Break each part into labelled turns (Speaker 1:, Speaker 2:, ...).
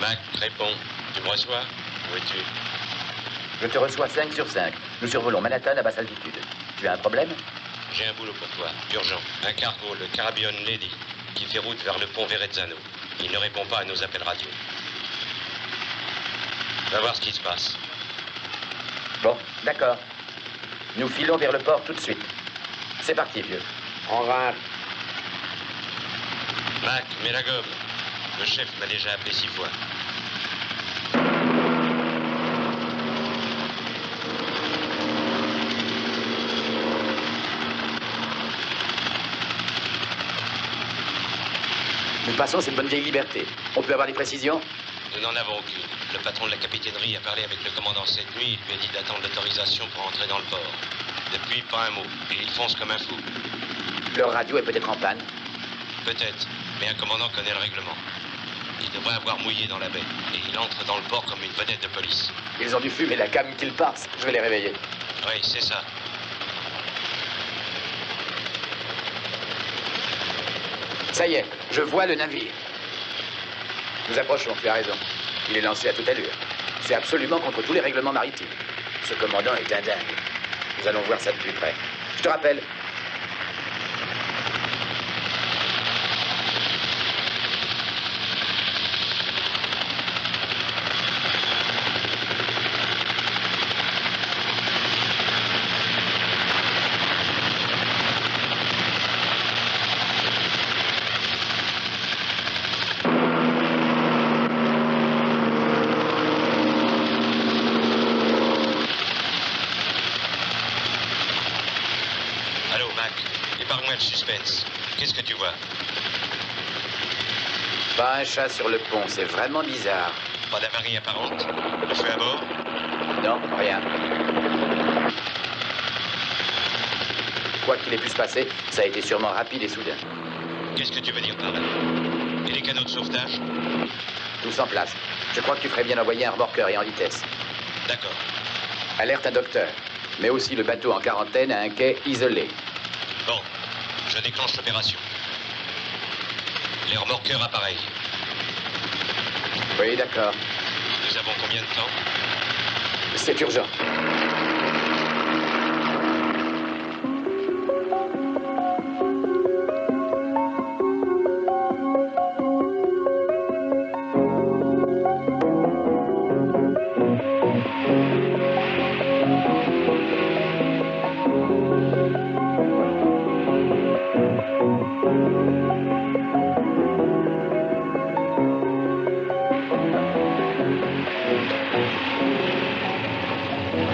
Speaker 1: Mac, réponds. Tu me reçois? Où es-tu?
Speaker 2: Je te reçois 5 sur 5. Nous survolons Manhattan à basse altitude. Tu as un problème?
Speaker 1: J'ai un boulot pour toi, urgent. Un cargo, le Caribbean Lady, qui fait route vers le pont Verrazzano. Il ne répond pas à nos appels radio. Va voir ce qui se passe.
Speaker 2: Bon, d'accord. Nous filons vers le port tout de suite. C'est parti, vieux.
Speaker 3: On va.
Speaker 1: Mac, mets la gomme. Le chef m'a déjà appelé 6 fois.
Speaker 2: Nous passons cette bonne vieille liberté. On peut avoir des précisions?
Speaker 1: Nous n'en avons aucune. Le patron de la capitainerie a parlé avec le commandant cette nuit. Il lui a dit d'attendre l'autorisation pour entrer dans le port. Depuis, pas un mot. Et il fonce comme un fou.
Speaker 2: Leur radio est peut-être en panne.
Speaker 1: Peut-être, mais un commandant connaît le règlement. Il devrait avoir mouillé dans la baie. Et il entre dans le port comme une vedette de police.
Speaker 2: Ils ont dû fumer la cam qu'ils passent. Je vais les réveiller.
Speaker 1: Oui, c'est ça.
Speaker 2: Ça y est, je vois le navire. Nous approchons, tu as raison. Il est lancé à toute allure. C'est absolument contre tous les règlements maritimes. Ce commandant est un dingue. Nous allons voir ça de plus près. Je te rappelle.
Speaker 1: Allô, Mac, épargne-moi le suspense. Qu'est-ce que tu vois?
Speaker 2: Pas un chat sur le pont, c'est vraiment bizarre.
Speaker 1: Pas d'avarie apparente? Le feu à bord?
Speaker 2: Non, rien. Quoi qu'il ait pu se passer, ça a été sûrement rapide et soudain.
Speaker 1: Qu'est-ce que tu veux dire par là? Et les canaux de sauvetage?
Speaker 2: Tous en place. Je crois que tu ferais bien d'envoyer un remorqueur et en vitesse.
Speaker 1: D'accord.
Speaker 2: Alerte un docteur. Mais aussi le bateau en quarantaine à un quai isolé.
Speaker 1: Bon, je déclenche l'opération. Les remorqueurs appareillent.
Speaker 2: Oui, d'accord.
Speaker 1: Nous avons combien de temps?
Speaker 2: C'est urgent.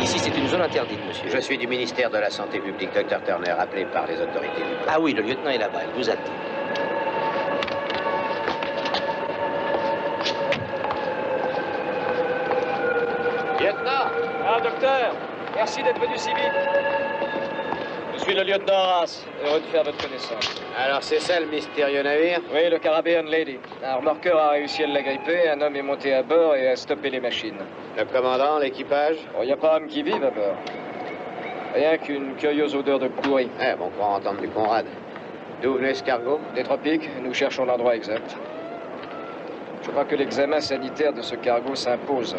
Speaker 4: Ici, c'est une zone interdite, monsieur.
Speaker 3: Je suis du ministère de la Santé publique, Dr Turner, appelé par les autorités du port.
Speaker 4: Ah oui, le lieutenant est là-bas, il vous attend.
Speaker 3: Lieutenant!
Speaker 5: Ah, docteur, merci d'être venu si vite. Je suis le lieutenant Arras, heureux de faire votre connaissance.
Speaker 3: Alors, c'est ça le mystérieux navire?
Speaker 5: Oui, le Caribbean Lady. Un remorqueur a réussi à l'agripper, un homme est monté à bord et a stoppé les machines.
Speaker 3: Le commandant, l'équipage?
Speaker 5: Il n'y a pas homme qui vive à bord. Rien qu'une curieuse odeur de pourri.
Speaker 3: Eh, bon, croit entendre du Conrad. D'où venait ce cargo?
Speaker 5: Des tropiques, nous cherchons l'endroit exact. Je crois que l'examen sanitaire de ce cargo s'impose.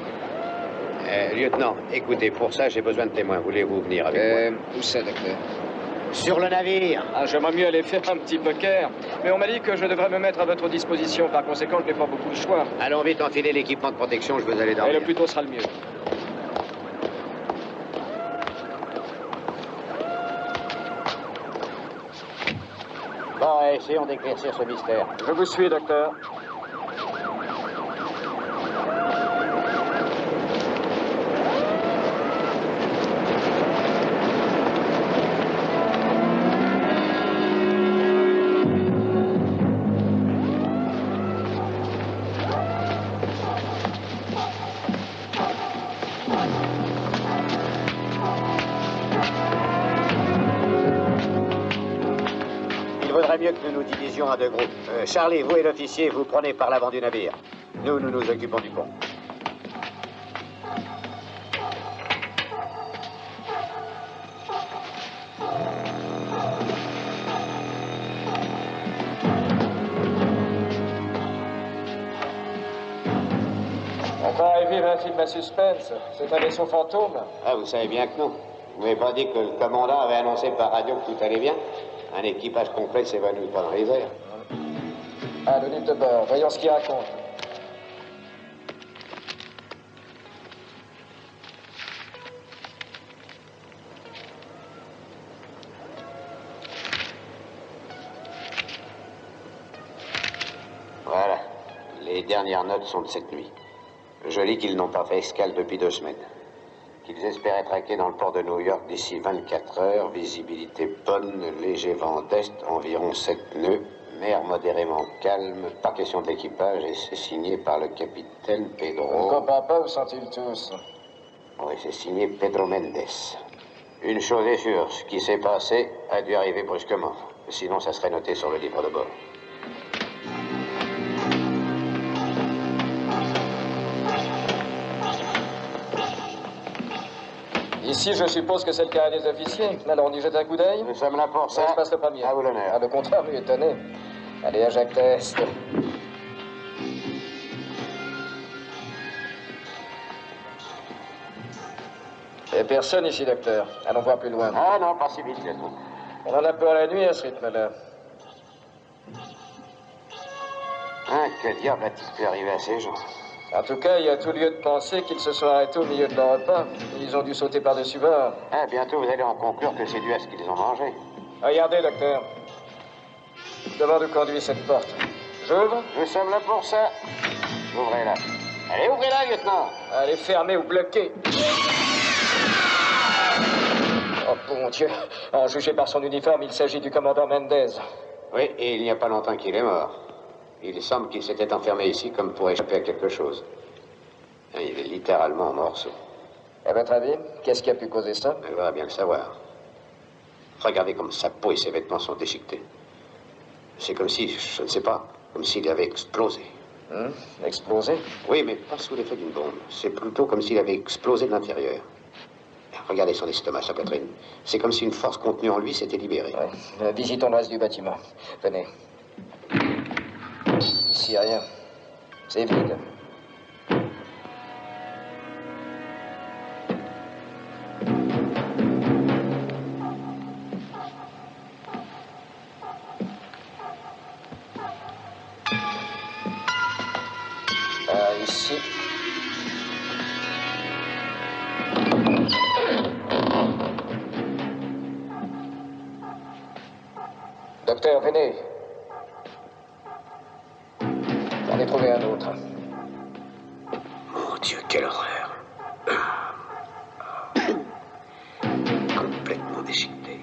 Speaker 3: Lieutenant, écoutez, pour ça, j'ai besoin de témoins. Voulez-vous venir avec moi?
Speaker 5: Où c'est, docteur?
Speaker 3: Sur le navire!
Speaker 5: Ah, j'aimerais mieux aller faire un petit poker. Mais on m'a dit que je devrais me mettre à votre disposition. Par conséquent, je n'ai pas beaucoup de choix.
Speaker 3: Allons vite enfiler l'équipement de protection, je veux aller
Speaker 5: Et
Speaker 3: dormir.
Speaker 5: le plus tôt sera le mieux.
Speaker 3: Bon, essayons d'éclaircir ce mystère.
Speaker 5: Je vous suis, docteur.
Speaker 3: mieux que nous nous divisions en deux groupes. Charlie, vous et l'officier, vous prenez par l'avant du navire. Nous nous occupons du pont.
Speaker 5: On croirait vivre un film à suspense. C'est un vaisseau fantôme.
Speaker 3: Ah, vous savez bien que non. Vous n'avez pas dit que le commandant avait annoncé par radio que tout allait bien? Un équipage complet s'évanouit pas dans les airs.
Speaker 5: Ah, le livre de bord. Voyons ce qu'il raconte.
Speaker 3: Voilà. Les dernières notes sont de cette nuit. Je lis qu'ils n'ont pas fait escale depuis 2 semaines. Qu'ils espéraient traquer dans le port de New York d'ici 24 heures. Visibilité bonne, léger vent d'est, environ 7 nœuds. Mer modérément calme, pas question d'équipage, et c'est signé par le capitaine
Speaker 5: On
Speaker 3: Pedro.
Speaker 5: comprend pas où sont-ils tous?
Speaker 3: Oui, c'est signé Pedro Mendes. Une chose est sûre, ce qui s'est passé a dû arriver brusquement. Sinon, ça serait noté sur le livre de bord.
Speaker 5: Ici, je suppose que c'est le cas des officiers. Alors, on y jette un coup d'œil?
Speaker 3: Nous sommes là pour ça.
Speaker 5: Je passe le premier.
Speaker 3: À vous l'honneur.
Speaker 5: Ah, le contraire lui étonné. Allez, à Jacques Test. Il n'y a personne ici, docteur. Allons voir plus loin.
Speaker 3: Ah non, pas si vite, lieutenant.
Speaker 5: On en a peur la nuit à ce rythme-là.
Speaker 3: Hein, que diable a-t-il pu arriver à ces gens?
Speaker 5: En tout cas, il y a tout lieu de penser qu'ils se sont arrêtés au milieu de leur repas. Ils ont dû sauter par-dessus bord.
Speaker 3: Ah, bientôt vous allez en conclure que c'est dû à ce qu'ils ont mangé.
Speaker 5: Regardez, docteur. Devant nous conduit cette porte. J'ouvre?
Speaker 3: Nous sommes là pour ça. Ouvrez-la. Allez, ouvrez-la, lieutenant.
Speaker 5: Elle est fermée ou bloquée. Oh, bon Dieu. En jugé par son uniforme, il s'agit du commandant Mendez.
Speaker 3: Oui, et il n'y a pas longtemps qu'il est mort. Il semble qu'il s'était enfermé ici comme pour échapper à quelque chose. Il est littéralement en morceaux.
Speaker 5: À votre avis, qu'est-ce qui a pu causer ça?
Speaker 3: Elle va bien le savoir. Regardez comme sa peau et ses vêtements sont déchiquetés. C'est comme si, je ne sais pas, comme s'il avait explosé.
Speaker 5: Explosé?
Speaker 3: Oui, mais pas sous l'effet d'une bombe. C'est plutôt comme s'il avait explosé de l'intérieur. Regardez son estomac, sa poitrine. C'est comme si une force contenue en lui s'était libérée.
Speaker 5: Ouais. Visitons le reste du bâtiment. Venez. Ici, rien. C'est vide. Ici. Docteur, venez. J'en ai trouvé un autre.
Speaker 3: Mon Dieu, quelle horreur. Complètement déchiqueté.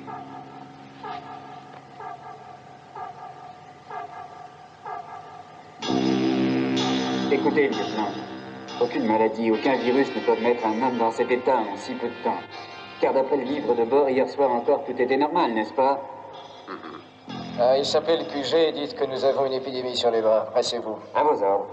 Speaker 6: Écoutez, lieutenant, aucune maladie, aucun virus ne peuvent mettre un homme dans cet état en si peu de temps. Car d'après le livre de bord, hier soir encore, tout était normal, n'est-ce pas?
Speaker 5: Il s'appelle QG et dites que nous avons une épidémie sur les bras. Pressez-vous.
Speaker 6: À vos ordres.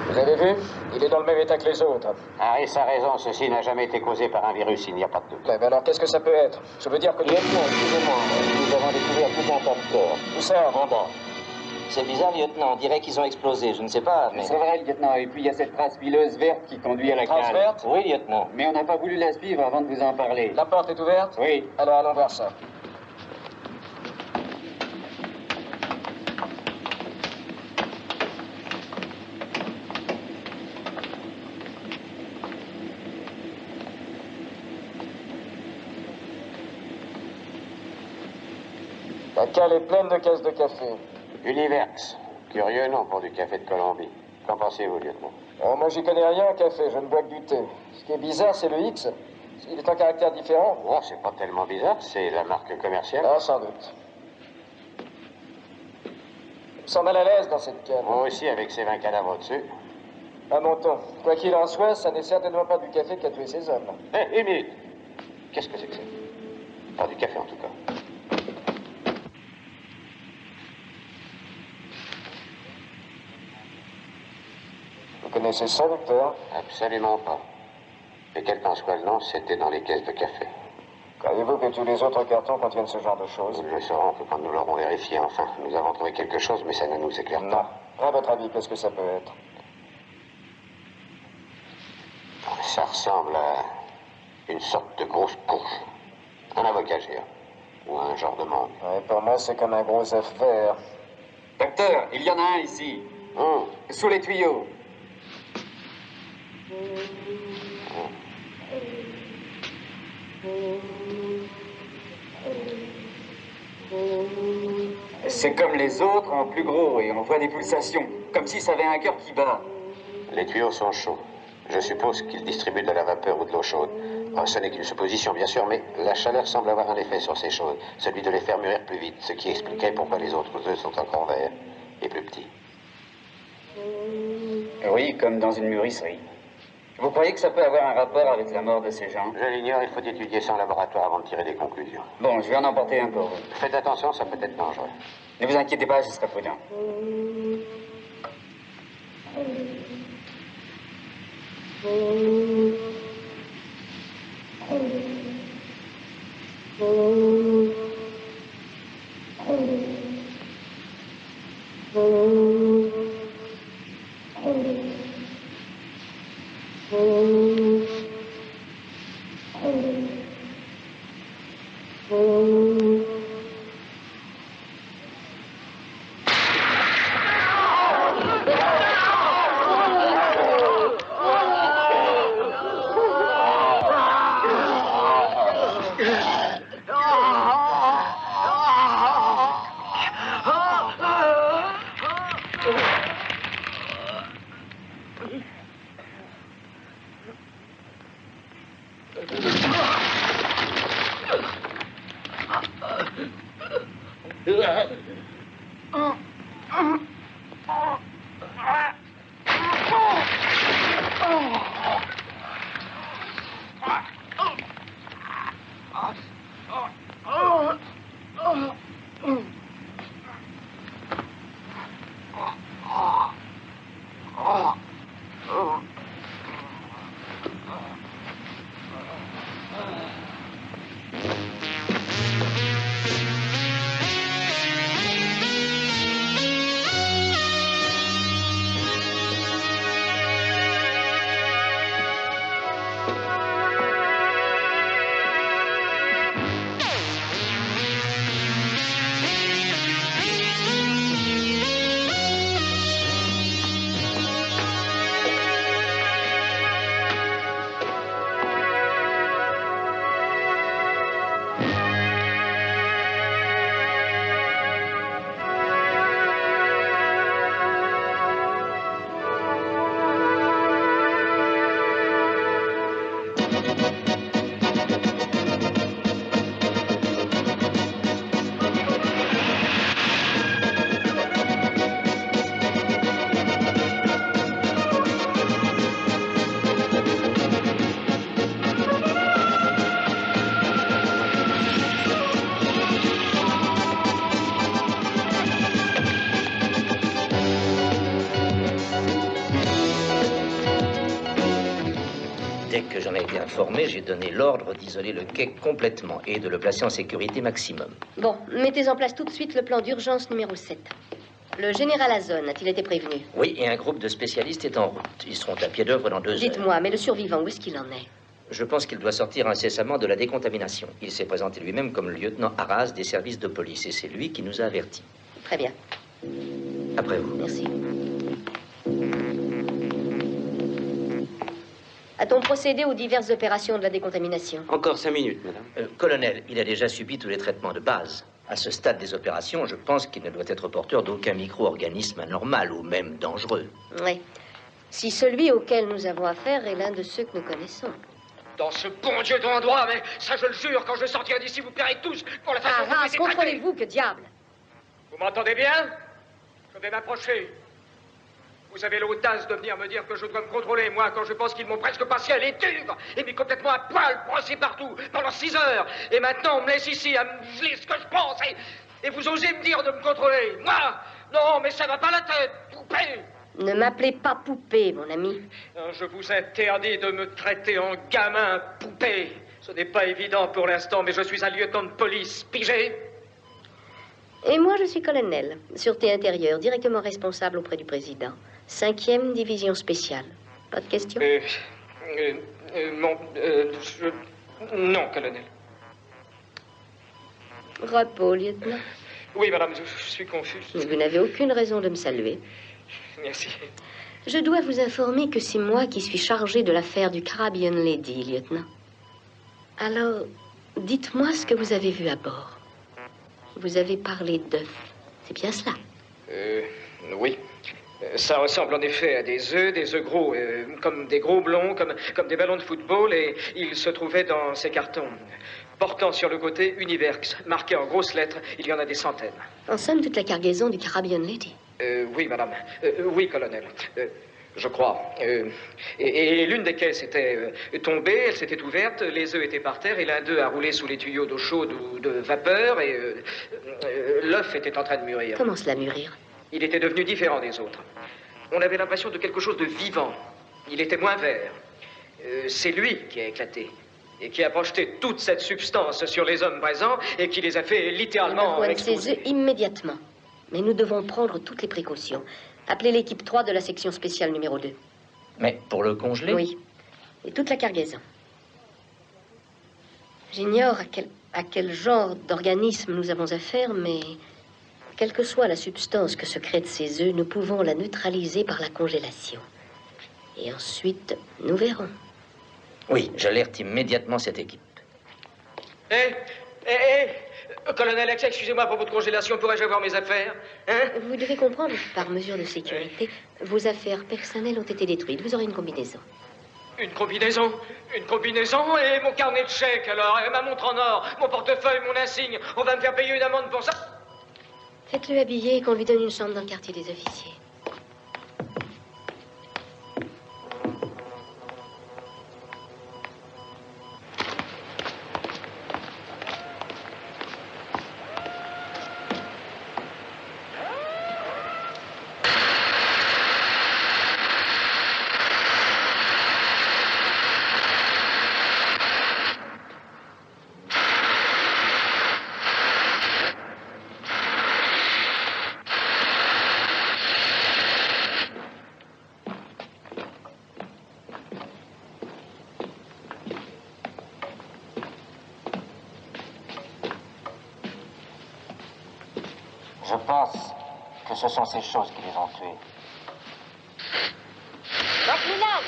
Speaker 5: Vous avez vu? Il est dans le même état que les autres.
Speaker 3: Harris a raison, ceci n'a jamais été causé par un virus, il n'y a pas de doute.
Speaker 5: Mais alors, qu'est-ce que ça peut être? Je veux dire que...
Speaker 4: Lieutenant, excusez-moi, nous avons découvert tout un tas de corps.
Speaker 5: Où ça, en bas?
Speaker 4: C'est bizarre, lieutenant, on dirait qu'ils ont explosé, je ne sais pas, mais...
Speaker 6: C'est vrai, lieutenant, et puis il y a cette trace fileuse verte qui conduit à la
Speaker 5: Trace
Speaker 6: cale.
Speaker 5: verte?
Speaker 4: Oui, lieutenant.
Speaker 6: Mais on n'a pas voulu la suivre avant de vous en parler.
Speaker 5: La porte est ouverte?
Speaker 6: Oui.
Speaker 5: Alors, allons voir ça. La cale est pleine de caisses de café.
Speaker 3: Univerx. Curieux nom pour du café de Colombie. Qu'en pensez-vous, lieutenant?
Speaker 5: Oh, moi, j'y connais rien en café, je ne bois que du thé. Ce qui est bizarre, c'est le X. Il est en caractère différent.
Speaker 3: Oh, c'est pas tellement bizarre, c'est la marque commerciale.
Speaker 5: Ah, sans doute. Je me sens mal à l'aise dans cette cave.
Speaker 3: Moi aussi, avec ces 20 cadavres au-dessus.
Speaker 5: À mon temps. Quoi qu'il en soit, ça n'est certainement pas du café qui a tué ces hommes.
Speaker 3: Hé, une minute. Qu'est-ce que c'est que ça? Pas du café, en tout cas.
Speaker 5: Vous connaissez ça, docteur?
Speaker 3: Absolument pas. Et quel qu'en soit le nom, c'était dans les caisses de café.
Speaker 5: Croyez-vous que tous les autres cartons contiennent ce genre de choses?
Speaker 3: Nous le saurons que quand nous l'aurons vérifié, enfin. Nous avons trouvé quelque chose, mais ça ne nous éclaire
Speaker 5: Non.
Speaker 3: pas.
Speaker 5: À votre avis, qu'est-ce que ça peut être?
Speaker 3: Ça ressemble à une sorte de grosse courge. Un avocat géant. Ou un genre de mangue.
Speaker 5: Ouais, pour moi, c'est comme un gros œuf vert.
Speaker 6: Docteur, il y en a un ici, sous les tuyaux. C'est comme les autres, en plus gros, et on voit des pulsations, comme si ça avait un cœur qui bat.
Speaker 3: Les tuyaux sont chauds. Je suppose qu'ils distribuent de la vapeur ou de l'eau chaude. Oh, ce n'est qu'une supposition, bien sûr, mais la chaleur semble avoir un effet sur ces choses, celui de les faire mûrir plus vite, ce qui expliquerait pourquoi les autres œufs sont encore verts et plus petits.
Speaker 6: Oui, comme dans une mûrisserie. Vous croyez que ça peut avoir un rapport avec la mort de ces gens?
Speaker 3: Je l'ignore, il faut étudier ça en laboratoire avant de tirer des conclusions.
Speaker 6: Bon, je vais en emporter un pour vous.
Speaker 3: Faites attention, ça peut être dangereux.
Speaker 6: Ne vous inquiétez pas, je serai prudent.
Speaker 4: Dès que j'en ai été informé, j'ai donné l'ordre d'isoler le quai complètement et de le placer en sécurité maximum.
Speaker 7: Bon, mettez en place tout de suite le plan d'urgence numéro 7. Le général Azon a-t-il été prévenu?
Speaker 4: Oui, et un groupe de spécialistes est en route. Ils seront à pied d'œuvre dans 2 heures.
Speaker 7: Dites-moi, mais le survivant, où est-ce qu'il en est?
Speaker 4: Je pense qu'il doit sortir incessamment de la décontamination. Il s'est présenté lui-même comme le lieutenant Arras des services de police, et c'est lui qui nous a avertis.
Speaker 7: Très bien.
Speaker 4: Après vous.
Speaker 7: Merci. A-t-on procédé aux diverses opérations de la décontamination?
Speaker 1: Encore 5 minutes, madame.
Speaker 4: Colonel, il a déjà subi tous les traitements de base. À ce stade des opérations, je pense qu'il ne doit être porteur d'aucun micro-organisme anormal ou même dangereux.
Speaker 7: Oui. Si celui auquel nous avons affaire est l'un de ceux que nous connaissons.
Speaker 8: Dans ce bon Dieu d'endroit, mais ça je le jure, quand je sortirai d'ici, vous paierez tous pour la façon dont vous
Speaker 7: Arras, contrôlez-vous, que diable!
Speaker 8: Vous m'entendez bien? Je vais m'approcher. Vous avez l'audace de venir me dire que je dois me contrôler, moi, quand je pense qu'ils m'ont presque passé à l'étude et mis complètement à poil, brossé partout, pendant 6 heures. Et maintenant, on me laisse ici à me geler ce que je pense et vous osez me dire de me contrôler. Moi? Non, mais ça va pas la tête, poupée.
Speaker 7: Ne m'appelez pas poupée, mon ami.
Speaker 8: Je vous interdis de me traiter en gamin, poupée. Ce n'est pas évident pour l'instant, mais je suis un lieutenant de police, pigé.
Speaker 7: Et moi, je suis colonel, sûreté intérieure, directement responsable auprès du président. 5e division spéciale. Pas de questions?
Speaker 8: Non, colonel.
Speaker 7: Repos, lieutenant.
Speaker 8: Oui, madame, je suis confus.
Speaker 7: Vous n'avez aucune raison de me saluer.
Speaker 8: Merci.
Speaker 7: Je dois vous informer que c'est moi qui suis chargé de l'affaire du Caribbean Lady, lieutenant. Alors, dites-moi ce que vous avez vu à bord. Vous avez parlé d'œufs. C'est bien cela?
Speaker 8: Oui. Ça ressemble en effet à des œufs gros, comme des gros blonds, comme des ballons de football, et ils se trouvaient dans ces cartons, portant sur le côté Univerx, marqué en grosses lettres. Il y en a des centaines.
Speaker 7: En somme, toute la cargaison du Caribbean Lady.
Speaker 8: Oui, madame. Oui, colonel. Je crois. Et l'une des caisses était tombée, elle s'était ouverte, les œufs étaient par terre, et l'un d'eux a roulé sous les tuyaux d'eau chaude ou de vapeur, et l'œuf était en train de mûrir.
Speaker 7: Comment cela mûrir?
Speaker 8: Il était devenu différent des autres. On avait l'impression de quelque chose de vivant. Il était moins vert. C'est lui qui a éclaté et qui a projeté toute cette substance sur les hommes présents et qui les a fait littéralement exploser.
Speaker 7: Ces œufs immédiatement. Mais nous devons prendre toutes les précautions. Appelez l'équipe 3 de la section spéciale numéro 2.
Speaker 4: Mais pour le congeler?
Speaker 7: Oui. Et toute la cargaison. J'ignore à quel genre d'organisme nous avons affaire, mais quelle que soit la substance que secrètent ces œufs, nous pouvons la neutraliser par la congélation. Et ensuite, nous verrons.
Speaker 4: Oui, j'alerte immédiatement cette équipe.
Speaker 8: Colonel X, excusez-moi pour votre congélation, pourrais-je avoir mes affaires? Hein?
Speaker 7: Vous devez comprendre que par mesure de sécurité, vos affaires personnelles ont été détruites. Vous aurez une combinaison.
Speaker 8: Une combinaison? Une combinaison? Et mon carnet de chèques, alors? Et ma montre en or? Mon portefeuille, mon insigne? On va me faire payer une amende pour ça?
Speaker 7: Faites-le habiller et qu'on lui donne une chambre dans le quartier des officiers.
Speaker 3: Je pense que ce sont ces choses qui les ont tués.
Speaker 7: Macmillan!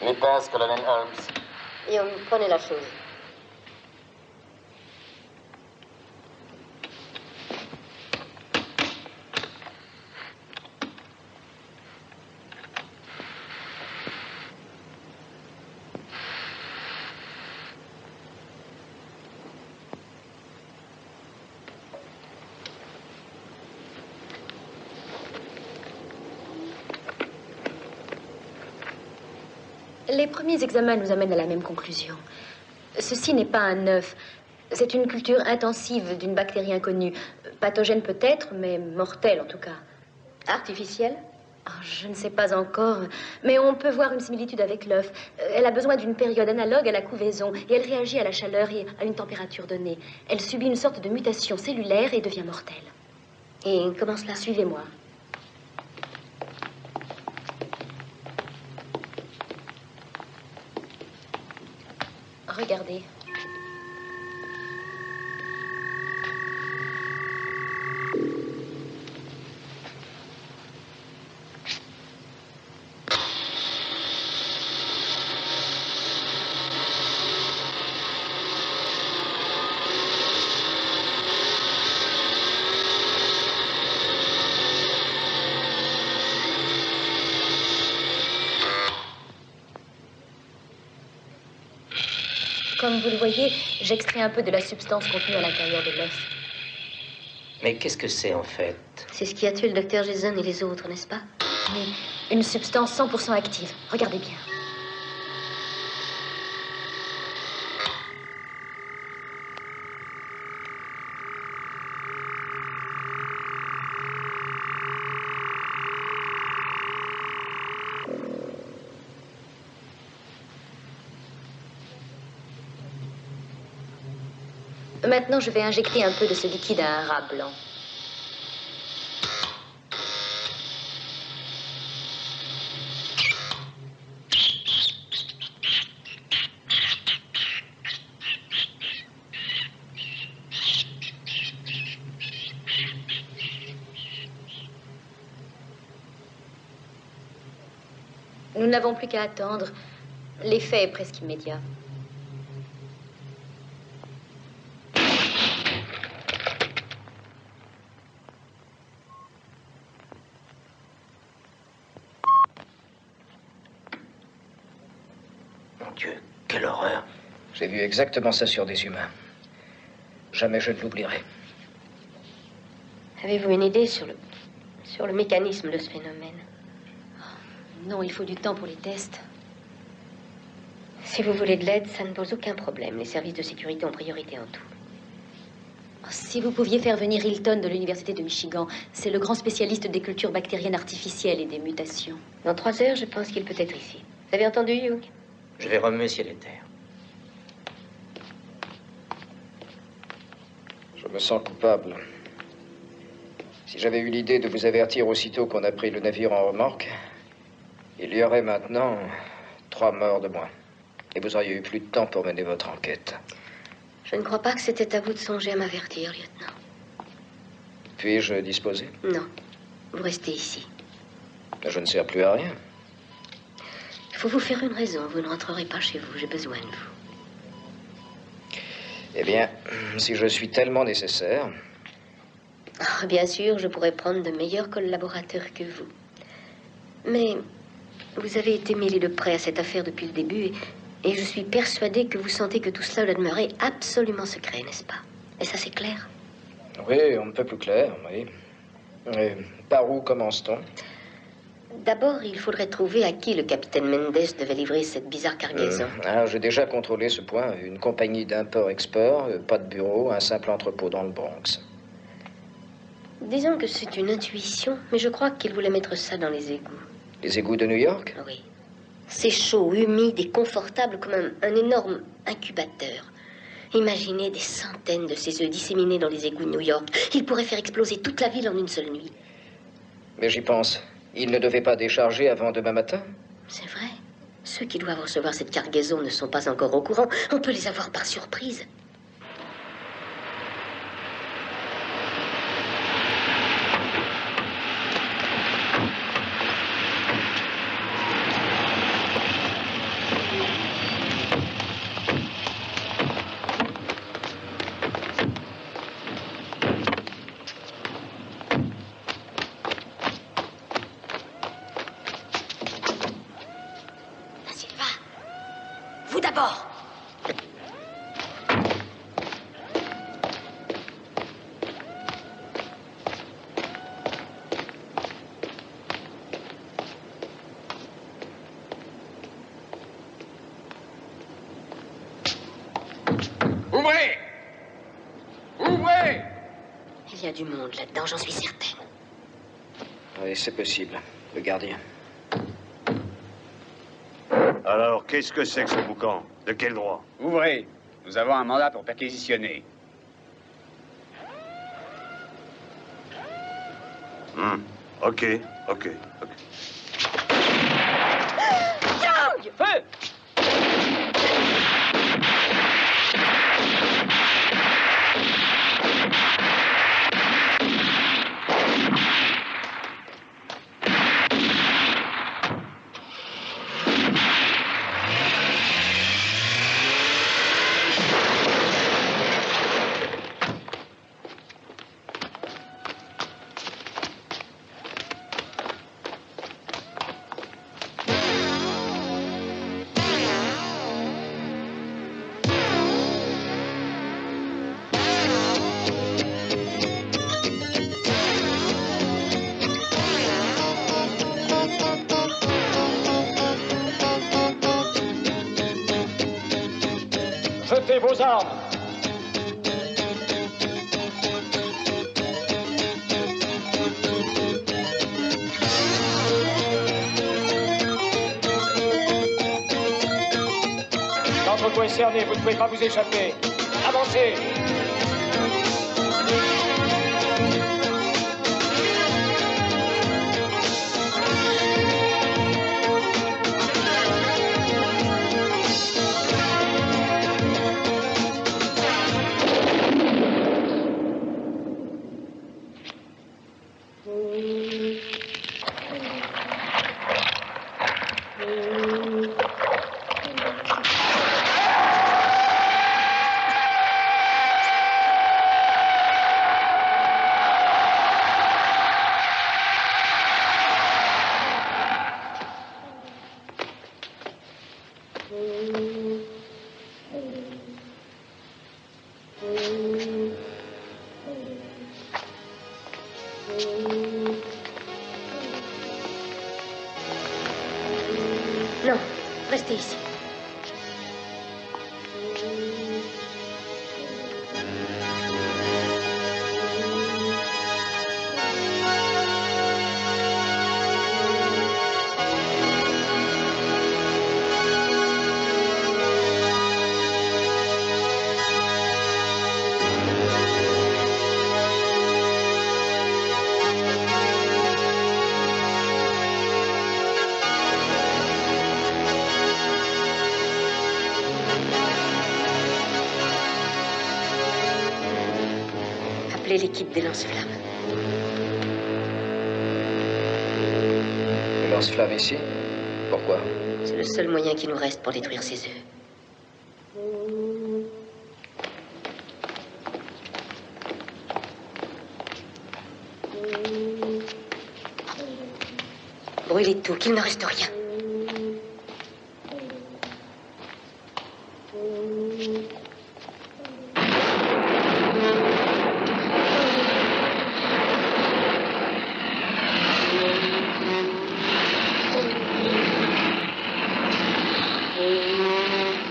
Speaker 3: Les pinces, colonel Holmes.
Speaker 7: Et on prenait la chose.
Speaker 9: Les premiers examens nous amènent à la même conclusion. Ceci n'est pas un œuf. C'est une culture intensive d'une bactérie inconnue. Pathogène peut-être, mais mortelle en tout cas.
Speaker 7: Artificielle?
Speaker 9: Je ne sais pas encore, mais on peut voir une similitude avec l'œuf. Elle a besoin d'une période analogue à la couvaison et elle réagit à la chaleur et à une température donnée. Elle subit une sorte de mutation cellulaire et devient mortelle.
Speaker 7: Et comment cela?
Speaker 9: Suivez-moi. Regardez. Comme vous le voyez, j'extrais un peu de la substance contenue à l'intérieur de l'os.
Speaker 4: Mais qu'est-ce que c'est, en fait?
Speaker 7: C'est ce qui a tué le docteur Jason et les autres, n'est-ce pas?
Speaker 9: Oui, une substance 100% active. Regardez bien. Maintenant, je vais injecter un peu de ce liquide à un rat blanc. Nous n'avons plus qu'à attendre. L'effet est presque immédiat.
Speaker 4: Mon Dieu, quelle horreur.
Speaker 10: J'ai vu exactement ça sur des humains. Jamais je ne l'oublierai.
Speaker 7: Avez-vous une idée sur le mécanisme de ce phénomène?
Speaker 9: Non, il faut du temps pour les tests.
Speaker 7: Si vous voulez de l'aide, ça ne pose aucun problème. Les services de sécurité ont priorité en tout.
Speaker 9: Si vous pouviez faire venir Hilton de l'Université de Michigan, c'est le grand spécialiste des cultures bactériennes artificielles et des mutations.
Speaker 7: Dans 3 heures, je pense qu'il peut être ici. Vous avez entendu, Hugh?
Speaker 4: Je vais remuer ciel et terre.
Speaker 10: Je me sens coupable. Si j'avais eu l'idée de vous avertir aussitôt qu'on a pris le navire en remorque, il y aurait maintenant 3 morts de moins. Et vous auriez eu plus de temps pour mener votre enquête.
Speaker 7: Je ne crois pas que c'était à vous de songer à m'avertir, lieutenant.
Speaker 10: Puis-je disposer?
Speaker 7: Non. Vous restez ici.
Speaker 10: Je ne sers plus à rien.
Speaker 7: Il faut vous faire une raison. Vous ne rentrerez pas chez vous. J'ai besoin de vous.
Speaker 10: Eh bien, si je suis tellement nécessaire...
Speaker 7: Ah, bien sûr, je pourrais prendre de meilleurs collaborateurs que vous. Mais vous avez été mêlé de près à cette affaire depuis le début et je suis persuadée que vous sentez que tout cela doit demeurer absolument secret, n'est-ce pas? Et ça, c'est clair?
Speaker 10: Oui, on ne peut plus clair, oui. Et par où commence-t-on?
Speaker 7: D'abord, il faudrait trouver à qui le capitaine Mendes devait livrer cette bizarre cargaison.
Speaker 10: Alors, j'ai déjà contrôlé ce point. Une compagnie d'import-export, pas de bureau, un simple entrepôt dans le Bronx.
Speaker 7: Disons que c'est une intuition, mais je crois qu'il voulait mettre ça dans les égouts.
Speaker 10: Les égouts de New York?
Speaker 7: Oui. C'est chaud, humide et confortable comme un énorme incubateur. Imaginez des centaines de ces œufs disséminés dans les égouts de New York. Ils pourraient faire exploser toute la ville en une seule nuit.
Speaker 10: Mais j'y pense. Ils ne devaient pas décharger avant demain matin?
Speaker 7: C'est vrai. Ceux qui doivent recevoir cette cargaison ne sont pas encore au courant. On peut les avoir par surprise. Vous d'abord.
Speaker 8: Ouvrez! Ouvrez!
Speaker 7: Il y a du monde là-dedans, j'en suis certaine.
Speaker 10: Oui, c'est possible. Le gardien.
Speaker 11: Alors, qu'est-ce que c'est que ce boucan? De quel droit?
Speaker 2: Ouvrez. Nous avons un mandat pour perquisitionner.
Speaker 11: Ok.
Speaker 5: Feu! Sortez vos armes. L'entrepôt est cerné, vous ne pouvez pas vous échapper. Avancez.
Speaker 7: Non, restez ici. Appelez l'équipe des lance-flammes.
Speaker 10: Le lance-flamme ici? Pourquoi?
Speaker 7: C'est le seul moyen qui nous reste pour détruire ces œufs. Brûlez tout, qu'il ne reste rien.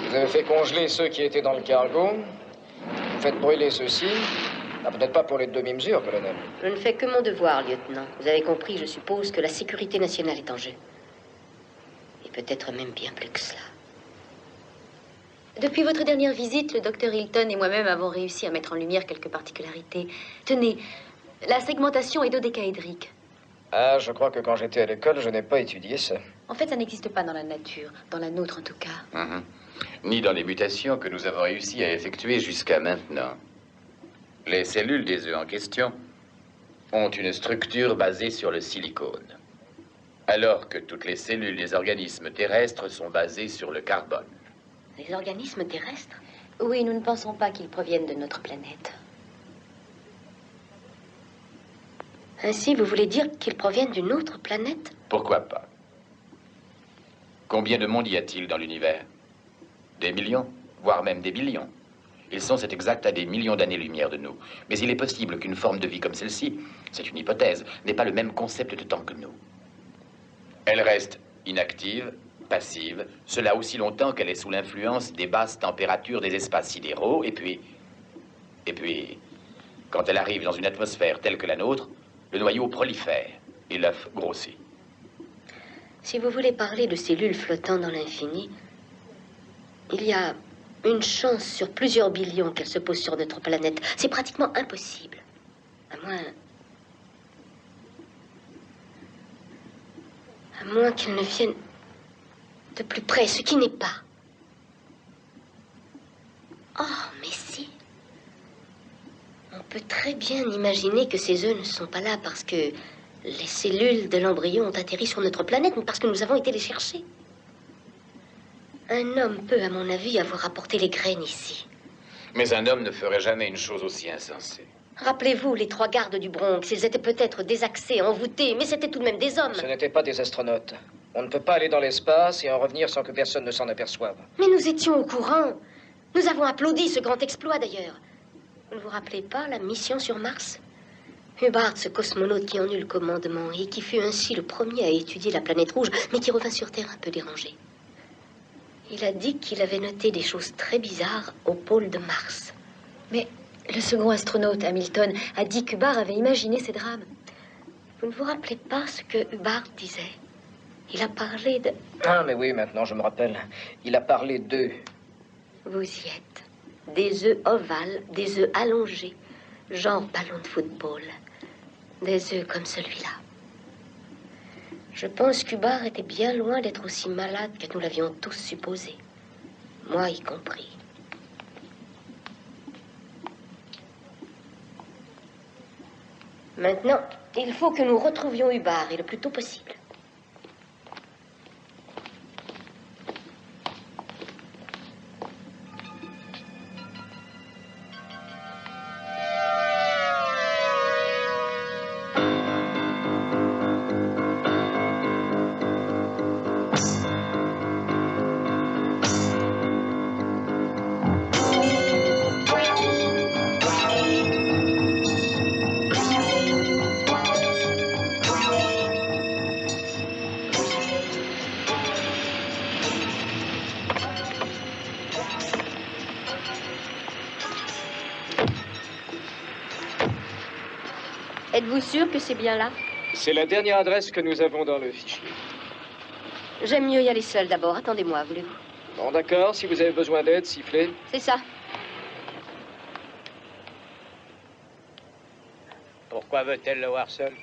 Speaker 10: Vous avez fait congeler ceux qui étaient dans le cargo. Vous faites brûler ceux-ci. Ah, peut-être pas pour les demi-mesures, colonel.
Speaker 7: Je ne fais que mon devoir, lieutenant. Vous avez compris, je suppose, que la sécurité nationale est en jeu. Et peut-être même bien plus que cela.
Speaker 9: Depuis votre dernière visite, le docteur Hilton et moi-même avons réussi à mettre en lumière quelques particularités. Tenez, la segmentation est dodécaédrique.
Speaker 10: Ah, je crois que quand j'étais à l'école, je n'ai pas étudié ça.
Speaker 9: En fait, ça n'existe pas dans la nature, dans la nôtre en tout cas.
Speaker 2: Ni dans les mutations que nous avons réussi à effectuer jusqu'à maintenant. Les cellules des œufs en question ont une structure basée sur le silicone, alors que toutes les cellules des organismes terrestres sont basées sur le carbone.
Speaker 7: Les organismes terrestres?
Speaker 9: Oui, nous ne pensons pas qu'ils proviennent de notre planète.
Speaker 7: Ainsi, vous voulez dire qu'ils proviennent d'une autre planète?
Speaker 2: Pourquoi pas? Combien de mondes y a-t-il dans l'univers? Des millions, voire même des billions. Ils sont, c'est exact, à des millions d'années-lumière de nous. Mais il est possible qu'une forme de vie comme celle-ci, c'est une hypothèse, n'ait pas le même concept de temps que nous. Elle reste inactive, passive, cela aussi longtemps qu'elle est sous l'influence des basses températures des espaces sidéraux, et puis, quand elle arrive dans une atmosphère telle que la nôtre, le noyau prolifère et l'œuf grossit.
Speaker 7: Si vous voulez parler de cellules flottant dans l'infini, il y a une chance sur plusieurs billions qu'elles se posent sur notre planète. C'est pratiquement impossible. À moins qu'elles ne viennent de plus près, ce qui n'est pas. Oh, mais si. On peut très bien imaginer que ces œufs ne sont pas là parce que les cellules de l'embryon ont atterri sur notre planète, mais parce que nous avons été les chercher. Un homme peut, à mon avis, avoir apporté les graines ici.
Speaker 2: Mais un homme ne ferait jamais une chose aussi insensée.
Speaker 7: Rappelez-vous les 3 gardes du Bronx. Ils étaient peut-être désaxés, envoûtés, mais c'était tout de même des hommes.
Speaker 10: Ce n'étaient pas des astronautes. On ne peut pas aller dans l'espace et en revenir sans que personne ne s'en aperçoive.
Speaker 7: Mais nous étions au courant. Nous avons applaudi ce grand exploit, d'ailleurs. Vous ne vous rappelez pas la mission sur Mars? Hubbard, ce cosmonaute qui en eut le commandement et qui fut ainsi le premier à étudier la planète rouge, mais qui revint sur Terre un peu dérangé. Il a dit qu'il avait noté des choses très bizarres au pôle de Mars.
Speaker 9: Mais le second astronaute, Hamilton, a dit qu'Hubbard avait imaginé ces drames.
Speaker 7: Vous ne vous rappelez pas ce que Hubbard disait? Il a parlé de...
Speaker 10: Ah, mais oui, maintenant je me rappelle. Il a parlé d'œufs.
Speaker 7: Vous y êtes. Des œufs ovales, des œufs allongés, genre ballon de football. Des œufs comme celui-là. Je pense qu'Hubbard était bien loin d'être aussi malade que nous l'avions tous supposé. Moi y compris. Maintenant, il faut que nous retrouvions Hubbard, et le plus tôt possible. Êtes-vous sûr que c'est bien là?
Speaker 5: C'est la dernière adresse que nous avons dans le fichier.
Speaker 7: J'aime mieux y aller seul d'abord. Attendez-moi, voulez-vous?
Speaker 5: Bon, d'accord. Si vous avez besoin d'aide, sifflez.
Speaker 7: C'est ça.
Speaker 12: Pourquoi veut-elle le voir seul?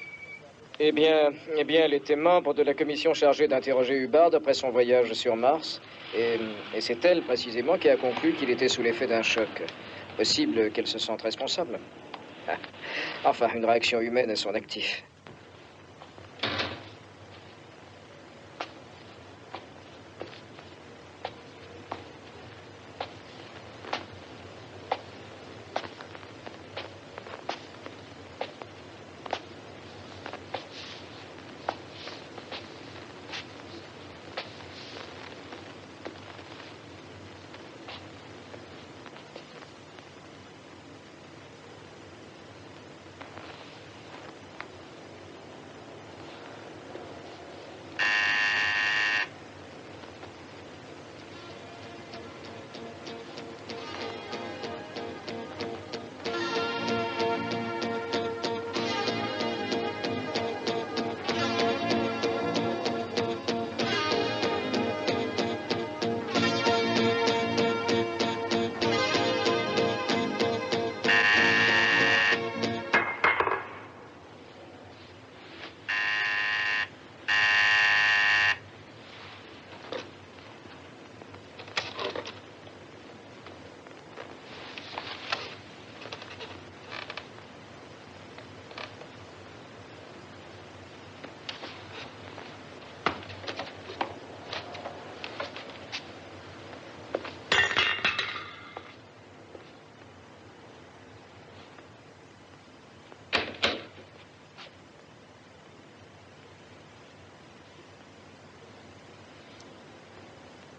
Speaker 5: Eh bien, elle était membre de la commission chargée d'interroger Hubbard après son voyage sur Mars. Et c'est elle, précisément, qui a conclu qu'il était sous l'effet d'un choc. Possible qu'elle se sente responsable. Enfin, une réaction humaine à son actif.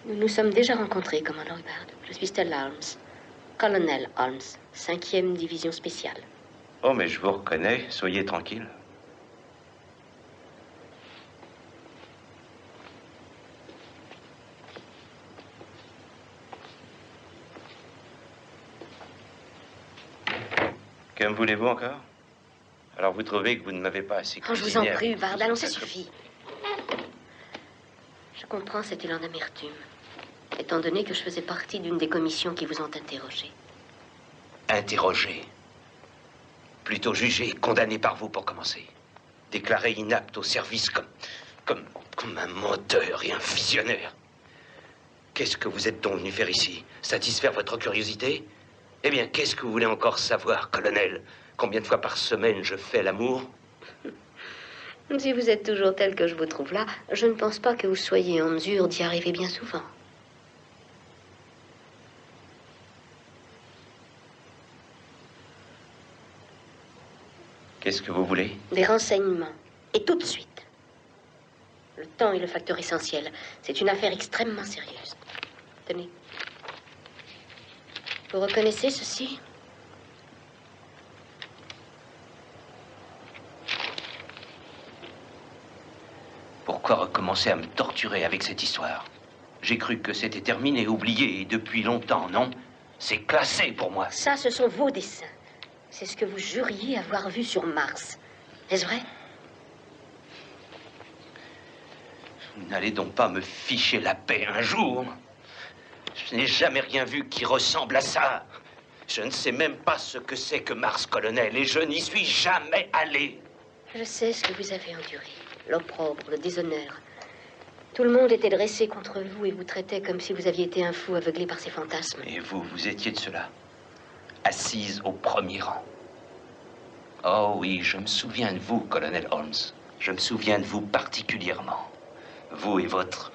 Speaker 7: Nous nous sommes déjà rencontrés, commandant Hubbard. Je suis Stella Holmes. Colonel Holmes, 5e division spéciale.
Speaker 1: Oh, mais je vous reconnais. Soyez tranquille. Que me voulez-vous encore? Alors vous trouvez que vous ne m'avez pas assez
Speaker 7: Oh, je vous en
Speaker 1: cuisiné
Speaker 7: prie,
Speaker 1: avec
Speaker 7: Hubbard.
Speaker 1: tout
Speaker 7: Allons,
Speaker 1: ce
Speaker 7: ça suffit. Je comprends cet élan d'amertume, étant donné que je faisais partie d'une des commissions qui vous ont interrogé.
Speaker 1: Interrogé. Plutôt jugé, condamné par vous pour commencer. Déclaré inapte au service comme un menteur et un visionnaire. Qu'est-ce que vous êtes donc venu faire ici? Satisfaire votre curiosité? Eh bien, qu'est-ce que vous voulez encore savoir, colonel? Combien de fois par semaine je fais l'amour?
Speaker 7: Si vous êtes toujours tel que je vous trouve là, je ne pense pas que vous soyez en mesure d'y arriver bien souvent.
Speaker 1: Qu'est-ce que vous voulez?
Speaker 7: Des renseignements. Et tout de suite. Le temps est le facteur essentiel. C'est une affaire extrêmement sérieuse. Tenez. Vous reconnaissez ceci?
Speaker 1: Pourquoi recommencer à me torturer avec cette histoire? J'ai cru que c'était terminé, oublié, et depuis longtemps, non? C'est classé pour moi.
Speaker 7: Ça, ce sont vos dessins. C'est ce que vous juriez avoir vu sur Mars. Est-ce vrai?
Speaker 1: Vous n'allez donc pas me ficher la paix un jour? Je n'ai jamais rien vu qui ressemble à ça. Je ne sais même pas ce que c'est que Mars, colonel, et je n'y suis jamais allé.
Speaker 7: Je sais ce que vous avez enduré. L'opprobre, le déshonneur. Tout le monde était dressé contre vous et vous traitait comme si vous aviez été un fou aveuglé par ses fantasmes.
Speaker 1: Et vous, vous étiez de cela, assise au premier rang. Oh oui, je me souviens de vous, colonel Holmes. Je me souviens de vous particulièrement. Vous et votre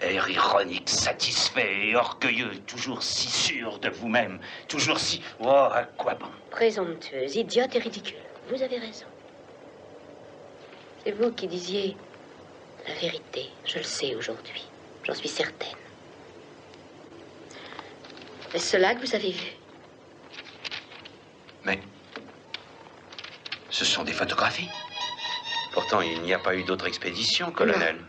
Speaker 1: air ironique, satisfait et orgueilleux, toujours si sûr de vous-même, toujours si... Oh, à quoi bon?
Speaker 7: Présomptueuse, idiote et ridicule. Vous avez raison. C'est vous qui disiez la vérité. Je le sais aujourd'hui. J'en suis certaine. Est-ce cela que vous avez vu?
Speaker 1: Mais ce sont des photographies. Pourtant, il n'y a pas eu d'autre expédition, colonel.
Speaker 7: Non.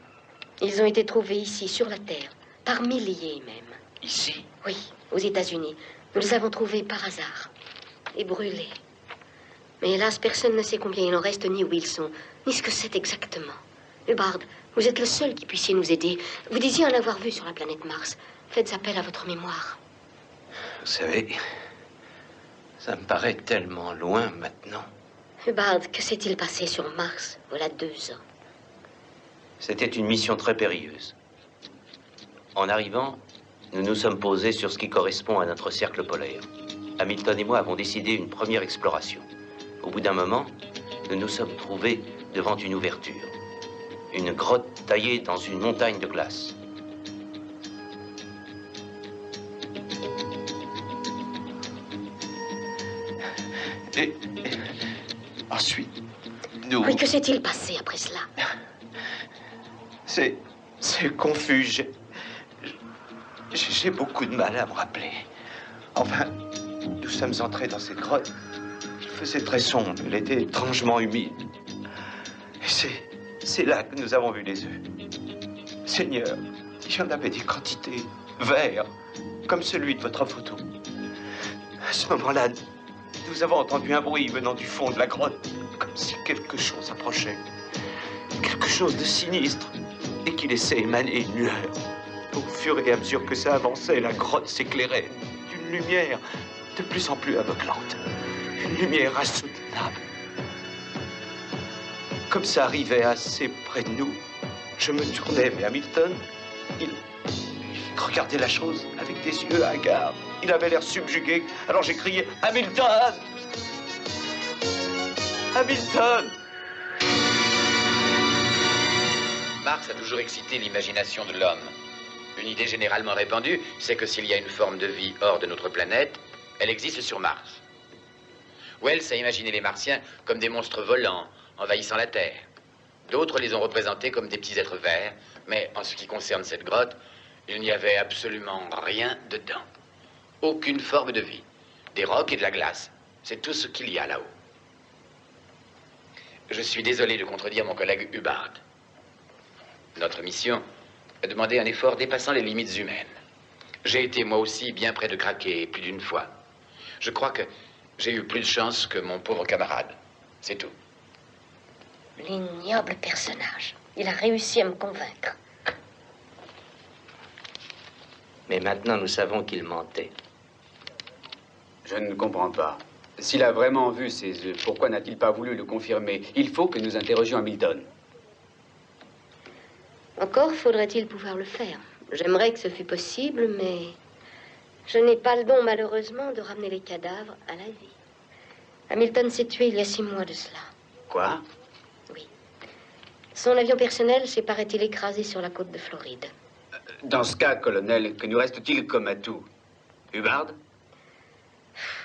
Speaker 7: Ils ont été trouvés ici, sur la Terre, par milliers même.
Speaker 1: Ici?
Speaker 7: Oui, aux États-Unis. Nous les avons trouvés par hasard. Et brûlés. Mais hélas, personne ne sait combien il en reste, ni où ils sont, ni ce que c'est exactement. Hubbard, vous êtes le seul qui puissiez nous aider. Vous disiez en avoir vu sur la planète Mars. Faites appel à votre mémoire.
Speaker 1: Vous savez, ça me paraît tellement loin maintenant.
Speaker 7: Hubbard, que s'est-il passé sur Mars, voilà 2 ans?
Speaker 1: C'était une mission très périlleuse. En arrivant, nous nous sommes posés sur ce qui correspond à notre cercle polaire. Hamilton et moi avons décidé une première exploration. Au bout d'un moment, nous nous sommes trouvés devant une ouverture. Une grotte taillée dans une montagne de glace. Et ensuite, nous...
Speaker 7: Oui, que s'est-il passé après cela?
Speaker 1: C'est confus. J'ai beaucoup de mal à me rappeler. Enfin, nous sommes entrés dans cette grotte. Il faisait très sombre, elle était étrangement humide. Et c'est là que nous avons vu les œufs. Seigneur, il y en avait des quantités, verts, comme celui de votre photo. À ce moment-là, nous avons entendu un bruit venant du fond de la grotte, comme si quelque chose approchait. Quelque chose de sinistre, et qui laissait émaner une lueur. Au fur et à mesure que ça avançait, la grotte s'éclairait d'une lumière de plus en plus aveuglante. Une lumière insoutenable. Comme ça arrivait assez près de nous, je me tournais vers Hamilton. Il regardait la chose avec des yeux hagards. Il avait l'air subjugué. Alors j'ai crié « Hamilton ! Hamilton !»
Speaker 2: Mars a toujours excité l'imagination de l'homme. Une idée généralement répandue, c'est que s'il y a une forme de vie hors de notre planète, elle existe sur Mars. Wells a imaginé les Martiens comme des monstres volants, envahissant la Terre. D'autres les ont représentés comme des petits êtres verts, mais en ce qui concerne cette grotte, il n'y avait absolument rien dedans. Aucune forme de vie. Des rocs et de la glace. C'est tout ce qu'il y a là-haut. Je suis désolé de contredire mon collègue Hubbard. Notre mission a demandé un effort dépassant les limites humaines. J'ai été moi aussi bien près de craquer plus d'une fois. Je crois que j'ai eu plus de chance que mon pauvre camarade. C'est tout.
Speaker 7: L'ignoble personnage. Il a réussi à me convaincre.
Speaker 4: Mais maintenant, nous savons qu'il mentait.
Speaker 6: Je ne comprends pas. S'il a vraiment vu ces œufs, pourquoi n'a-t-il pas voulu le confirmer? Il faut que nous interrogions Hamilton.
Speaker 7: Encore faudrait-il pouvoir le faire. J'aimerais que ce fût possible, mais je n'ai pas le don, malheureusement, de ramener les cadavres à la vie. Hamilton s'est tué il y a 6 mois de cela.
Speaker 6: Quoi?
Speaker 7: Oui. Son avion personnel s'est, paraît-il, écrasé sur la côte de Floride.
Speaker 6: Dans ce cas, colonel, que nous reste-t-il comme atout? Hubbard?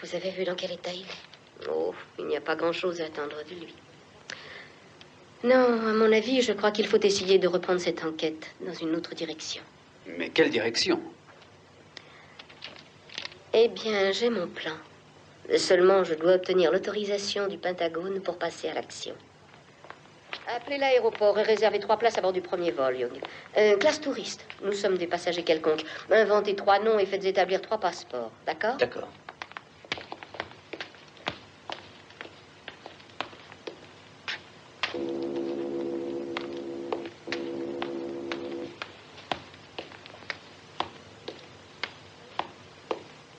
Speaker 7: Vous avez vu dans quel état il est? Oh, il n'y a pas grand-chose à attendre de lui. Non, à mon avis, je crois qu'il faut essayer de reprendre cette enquête dans une autre direction.
Speaker 6: Mais quelle direction?
Speaker 7: Eh bien, j'ai mon plan. Seulement, je dois obtenir l'autorisation du Pentagone pour passer à l'action. Appelez l'aéroport et réservez 3 places à bord du premier vol, Young. Classe touriste. Nous sommes des passagers quelconques. Inventez 3 noms et faites établir 3 passeports. D'accord?
Speaker 4: D'accord.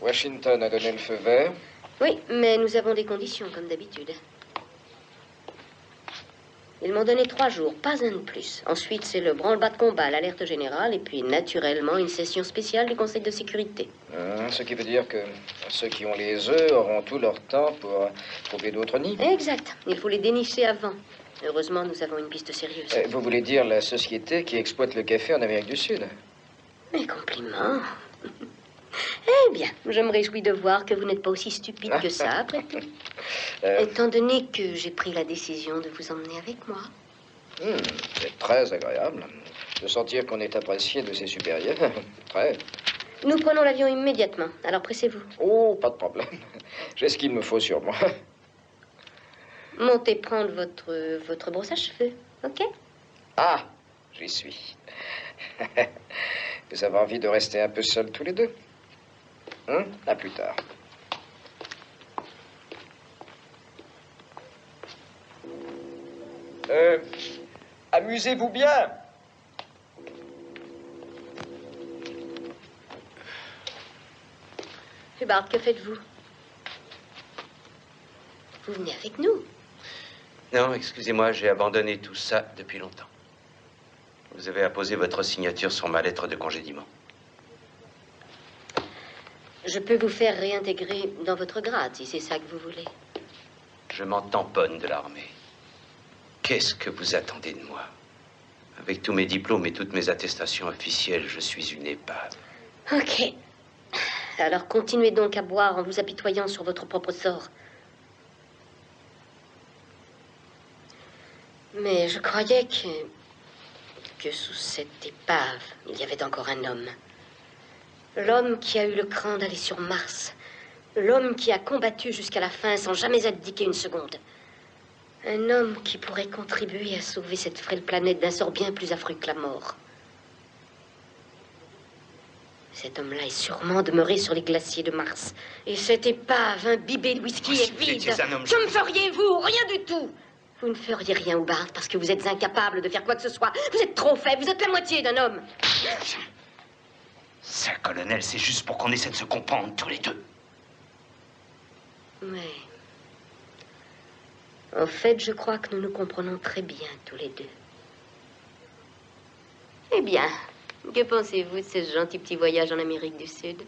Speaker 10: Washington a donné le feu vert.
Speaker 7: Oui, mais nous avons des conditions, comme d'habitude. Ils m'ont donné 3 jours, pas un de plus. Ensuite, c'est le branle-bas de combat, l'alerte générale, et puis, naturellement, une session spéciale du Conseil de sécurité.
Speaker 10: Ce qui veut dire que ceux qui ont les œufs auront tout leur temps pour trouver d'autres nids.
Speaker 7: Exact. Il faut les dénicher avant. Heureusement, nous avons une piste sérieuse.
Speaker 10: Vous voulez dire la société qui exploite le café en Amérique du Sud?
Speaker 7: Mes compliments. Eh bien, je me réjouis de voir que vous n'êtes pas aussi stupide que ça, après tout. Étant donné que j'ai pris la décision de vous emmener avec moi.
Speaker 10: C'est très agréable de sentir qu'on est apprécié de ses supérieurs. Très.
Speaker 7: Nous prenons l'avion immédiatement, alors pressez-vous.
Speaker 10: Oh, pas de problème. J'ai ce qu'il me faut sur moi.
Speaker 7: Montez prendre votre brosse à cheveux, ok?
Speaker 10: Ah, j'y suis. Vous avez envie de rester un peu seuls tous les deux? À plus tard. Amusez-vous bien.
Speaker 7: Hubbard, que faites-vous? Vous venez avec nous?
Speaker 1: Non, excusez-moi, j'ai abandonné tout ça depuis longtemps. Vous avez apposé votre signature sur ma lettre de congédiement.
Speaker 7: Je peux vous faire réintégrer dans votre grade, si c'est ça que vous voulez.
Speaker 1: Je m'en tamponne de l'armée. Qu'est-ce que vous attendez de moi? Avec tous mes diplômes et toutes mes attestations officielles, je suis une épave.
Speaker 7: Ok. Alors continuez donc à boire en vous apitoyant sur votre propre sort. Mais je croyais que sous cette épave, il y avait encore un homme. L'homme qui a eu le cran d'aller sur Mars. L'homme qui a combattu jusqu'à la fin sans jamais abdiquer une seconde. Un homme qui pourrait contribuer à sauver cette frêle planète d'un sort bien plus affreux que la mort. Cet homme-là est sûrement demeuré sur les glaciers de Mars. Et cette épave imbibée de whisky est vide. Que me feriez-vous? Rien du tout. Vous ne feriez rien, Hubbard, parce que vous êtes incapable de faire quoi que ce soit. Vous êtes trop faible, vous êtes la moitié d'un homme.
Speaker 1: Ça, colonel, c'est juste pour qu'on essaie de se comprendre tous les deux.
Speaker 7: Mais... en fait, je crois que nous nous comprenons très bien tous les deux. Eh bien, que pensez-vous de ce gentil petit voyage en Amérique du Sud?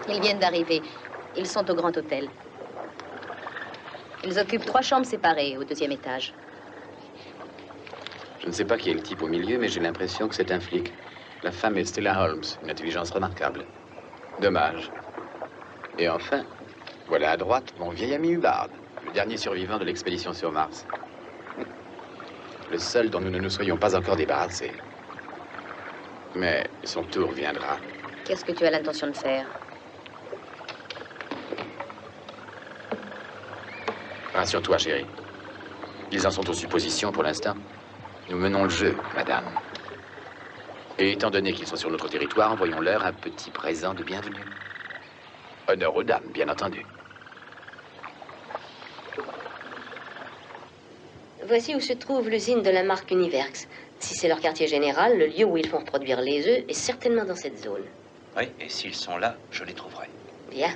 Speaker 9: Ils viennent d'arriver. Ils sont au Grand Hôtel. Ils occupent 3 chambres séparées au 2e étage.
Speaker 2: Je ne sais pas qui est le type au milieu, mais j'ai l'impression que c'est un flic. La femme est Stella Holmes, une intelligence remarquable. Dommage. Et enfin, voilà à droite mon vieil ami Hubbard, le dernier survivant de l'expédition sur Mars. Le seul dont nous ne nous soyons pas encore débarrassés. Mais son tour viendra.
Speaker 9: Qu'est-ce que tu as l'intention de faire?
Speaker 2: Rassure-toi, chérie. Ils en sont aux suppositions pour l'instant. Nous menons le jeu, madame. Et étant donné qu'ils sont sur notre territoire, envoyons-leur un petit présent de bienvenue. Honneur aux dames, bien entendu.
Speaker 7: Voici où se trouve l'usine de la marque Univerx. Si c'est leur quartier général, le lieu où ils font reproduire les œufs est certainement dans cette zone.
Speaker 1: Oui, et s'ils sont là, je les trouverai.
Speaker 7: Bien.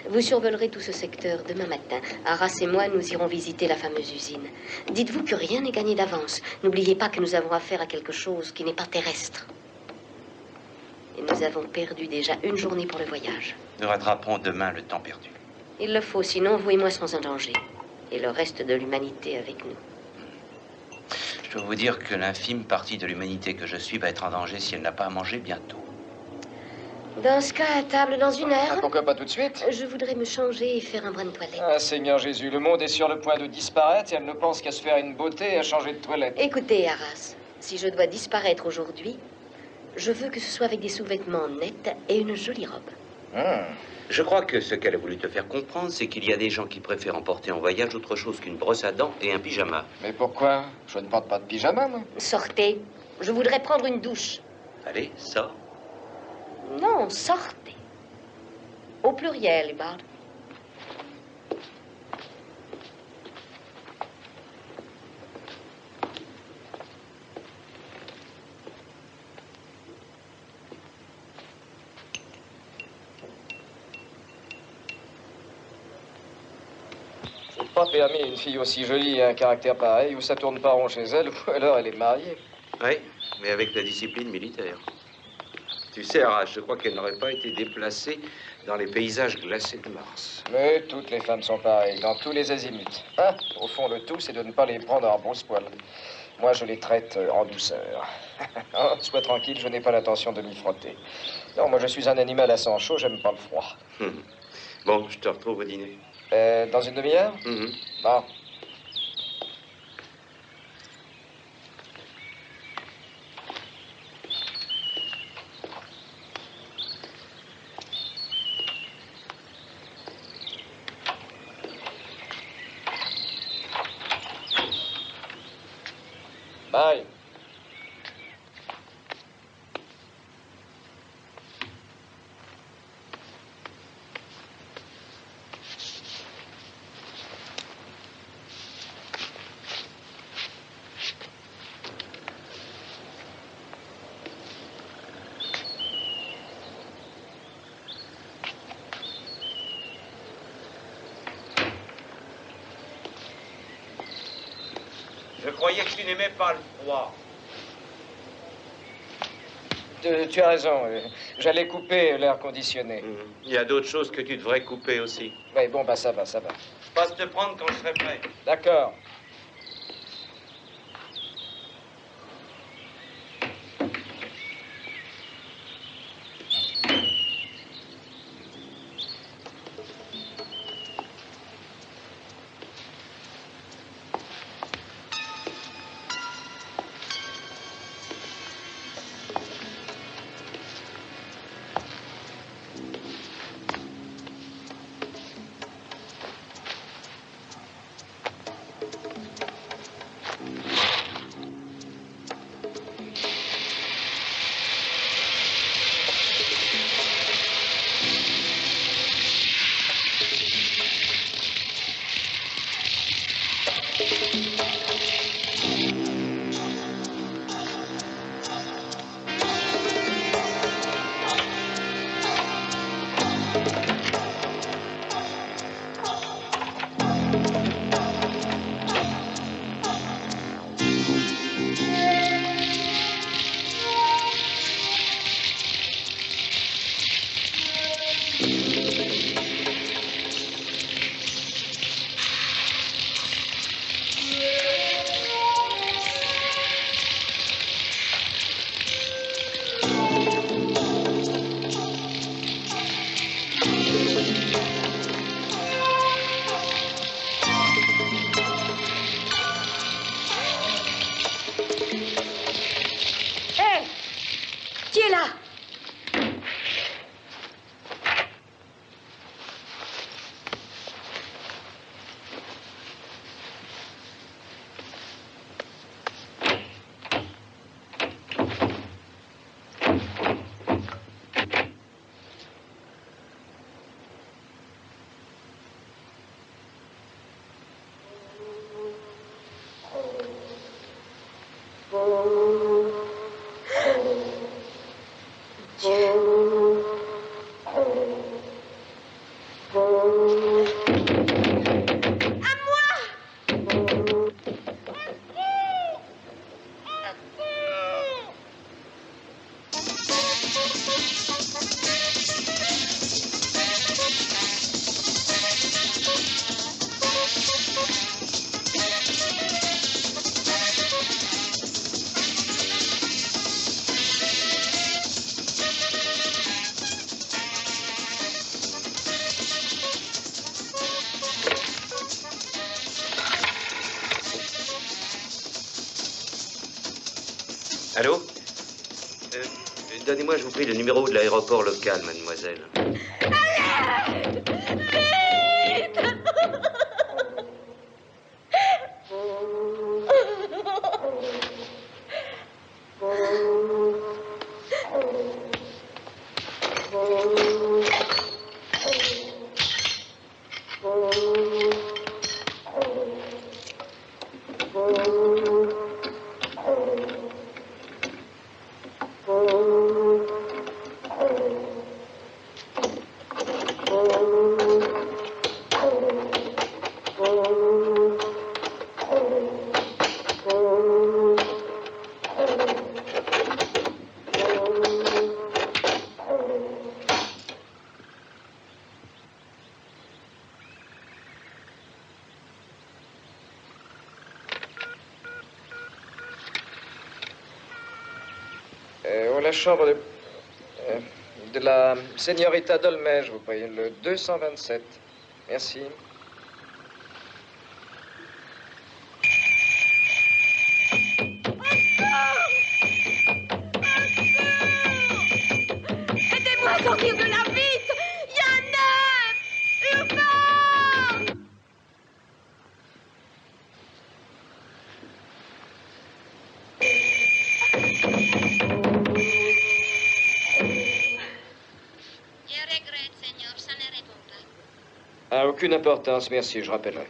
Speaker 7: Vous survolerez tout ce secteur demain matin. Arras et moi, nous irons visiter la fameuse usine. Dites-vous que rien n'est gagné d'avance. N'oubliez pas que nous avons affaire à quelque chose qui n'est pas terrestre. Et nous avons perdu déjà 1 journée pour le voyage.
Speaker 1: Nous rattraperons demain le temps perdu.
Speaker 7: Il le faut, sinon vous et moi serons en danger. Et le reste de l'humanité avec nous.
Speaker 1: Je dois vous dire que l'infime partie de l'humanité que je suis va être en danger si elle n'a pas à manger bientôt.
Speaker 7: Dans ce cas, à table dans 1 heure.
Speaker 5: Ah, pourquoi pas tout de suite?
Speaker 7: Je voudrais me changer et faire un brin de toilette.
Speaker 5: Ah, Seigneur Jésus, le monde est sur le point de disparaître et elle ne pense qu'à se faire une beauté et à changer de toilette.
Speaker 7: Écoutez, Arras, si je dois disparaître aujourd'hui, je veux que ce soit avec des sous-vêtements nets et une jolie robe.
Speaker 1: Je crois que ce qu'elle a voulu te faire comprendre, c'est qu'il y a des gens qui préfèrent emporter en voyage autre chose qu'une brosse à dents et un pyjama.
Speaker 5: Mais pourquoi? Je ne porte pas de pyjama, moi.
Speaker 7: Sortez. Je voudrais prendre une douche.
Speaker 1: Allez, sors.
Speaker 7: Non, sortez. Au pluriel, Hubbard.
Speaker 5: C'est pas permis une fille aussi jolie et un caractère pareil, ou ça tourne pas rond chez elle, ou alors elle est mariée.
Speaker 1: Oui, mais avec la discipline militaire. Tu sais, Arras, je crois qu'elle n'aurait pas été déplacée dans les paysages glacés de Mars.
Speaker 5: Mais toutes les femmes sont pareilles, dans tous les azimuts. Hein? Au fond, le tout, c'est de ne pas les prendre en brosse-poil. Moi, je les traite en douceur. Oh, sois tranquille, je n'ai pas l'intention de m'y frotter. Non, moi, je suis un animal à sang chaud, j'aime pas le froid.
Speaker 1: Bon, je te retrouve au dîner.
Speaker 5: Dans 1 demi-heure? Bon. Bye.
Speaker 1: Je croyais que tu n'aimais pas le froid.
Speaker 5: Tu as raison. J'allais couper l'air conditionné.
Speaker 1: Il y a d'autres choses que tu devrais couper aussi.
Speaker 5: Oui, bon, bah ça va, ça va.
Speaker 1: Passe te prendre quand je serai prêt.
Speaker 5: D'accord.
Speaker 1: Allô? Donnez-moi, je vous prie, le numéro de l'aéroport local, mademoiselle.
Speaker 5: La chambre de la señorita Dolmej, vous prie, le 227. Merci.
Speaker 13: Aidez-moi à sortir de là, vite! Il y a un œuf! Urbain!
Speaker 5: Ah, aucune importance, merci, je rappellerai.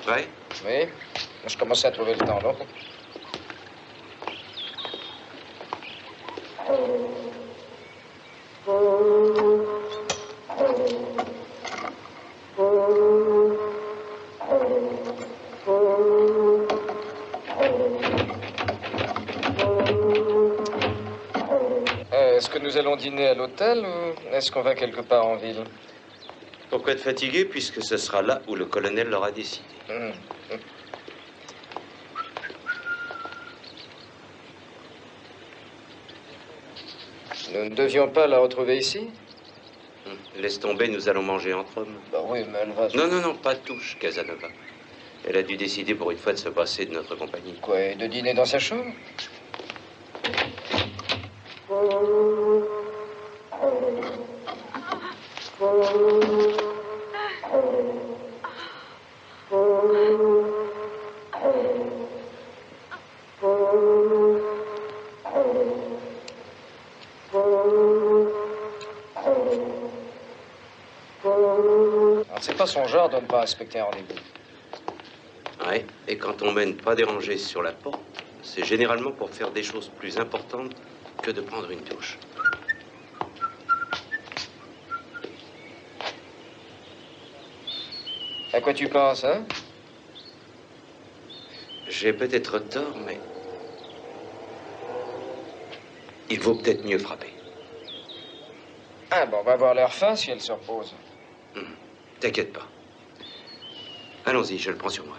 Speaker 1: Ouais?
Speaker 5: Oui, je commence à trouver le temps long. Est-ce que nous allons dîner à l'hôtel ou est-ce qu'on va quelque part en ville?
Speaker 1: Pourquoi être fatigué puisque ce sera là où le colonel l'aura décidé.
Speaker 5: Nous ne devions pas la retrouver ici?
Speaker 1: Laisse tomber, nous allons manger entre hommes.
Speaker 5: Bah oui, mais elle va...
Speaker 1: Non, non, non, pas de touche, Casanova. Elle a dû décider pour une fois de se passer de notre compagnie.
Speaker 5: Quoi, et de dîner dans sa chambre? Alors, c'est pas son genre de ne pas respecter un rendez-vous.
Speaker 1: Ouais, et quand on mène pas déranger sur la porte, c'est généralement pour faire des choses plus importantes que de prendre une douche.
Speaker 5: À quoi tu penses, hein?
Speaker 1: J'ai peut-être tort, mais il vaut peut-être mieux frapper.
Speaker 5: Ah bon, on va voir leur fin si elle se repose.
Speaker 1: T'inquiète pas. Allons-y, je le prends sur moi.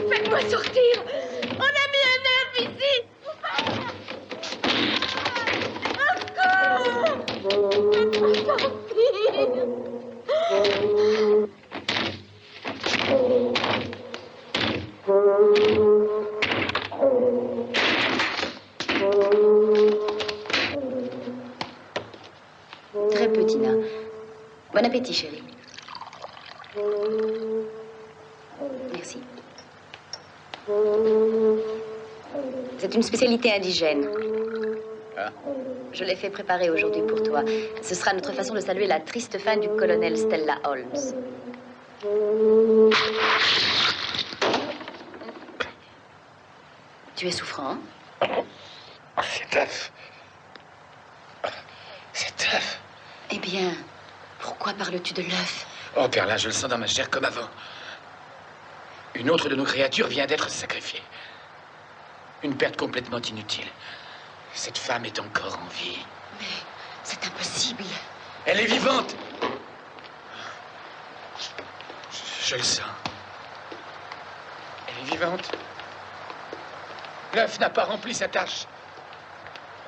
Speaker 13: Faites-moi sortir! On a mis un œuf ici! Faites-moi sortir!
Speaker 9: Très peu, Tina. Bon appétit, chérie. Merci. C'est une spécialité indigène.
Speaker 2: Ah.
Speaker 9: Je l'ai fait préparer aujourd'hui pour toi. Ce sera notre façon de saluer la triste fin du colonel Stella Holmes. Tu es souffrant?
Speaker 2: Cet œuf. Cet œuf.
Speaker 9: Eh bien, pourquoi parles-tu de l'œuf?
Speaker 2: Oh, Perlin, je le sens dans ma chair comme avant. Une autre de nos créatures vient d'être sacrifiée. Une perte complètement inutile. Cette femme est encore en vie.
Speaker 9: Mais c'est impossible.
Speaker 2: Elle est vivante. Je le sens. Elle est vivante. L'œuf n'a pas rempli sa tâche.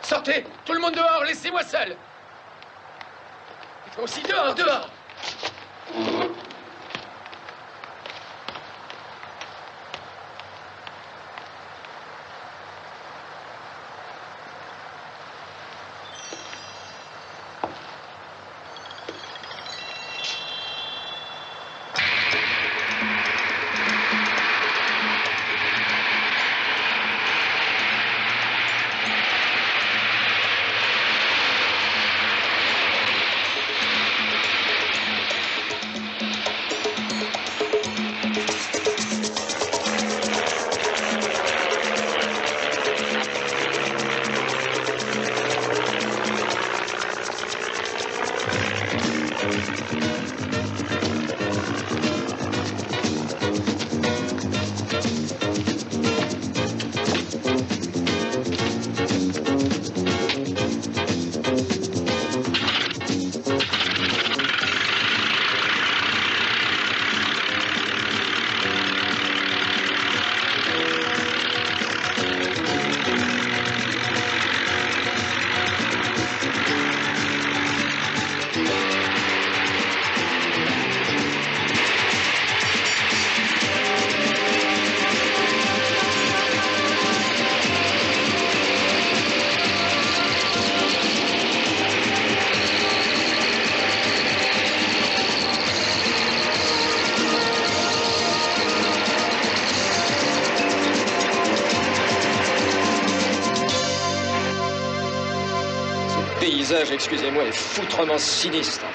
Speaker 2: Sortez, tout le monde dehors, laissez-moi seul. Et toi aussi, dehors, dehors.
Speaker 10: Excusez-moi, est foutrement sinistre.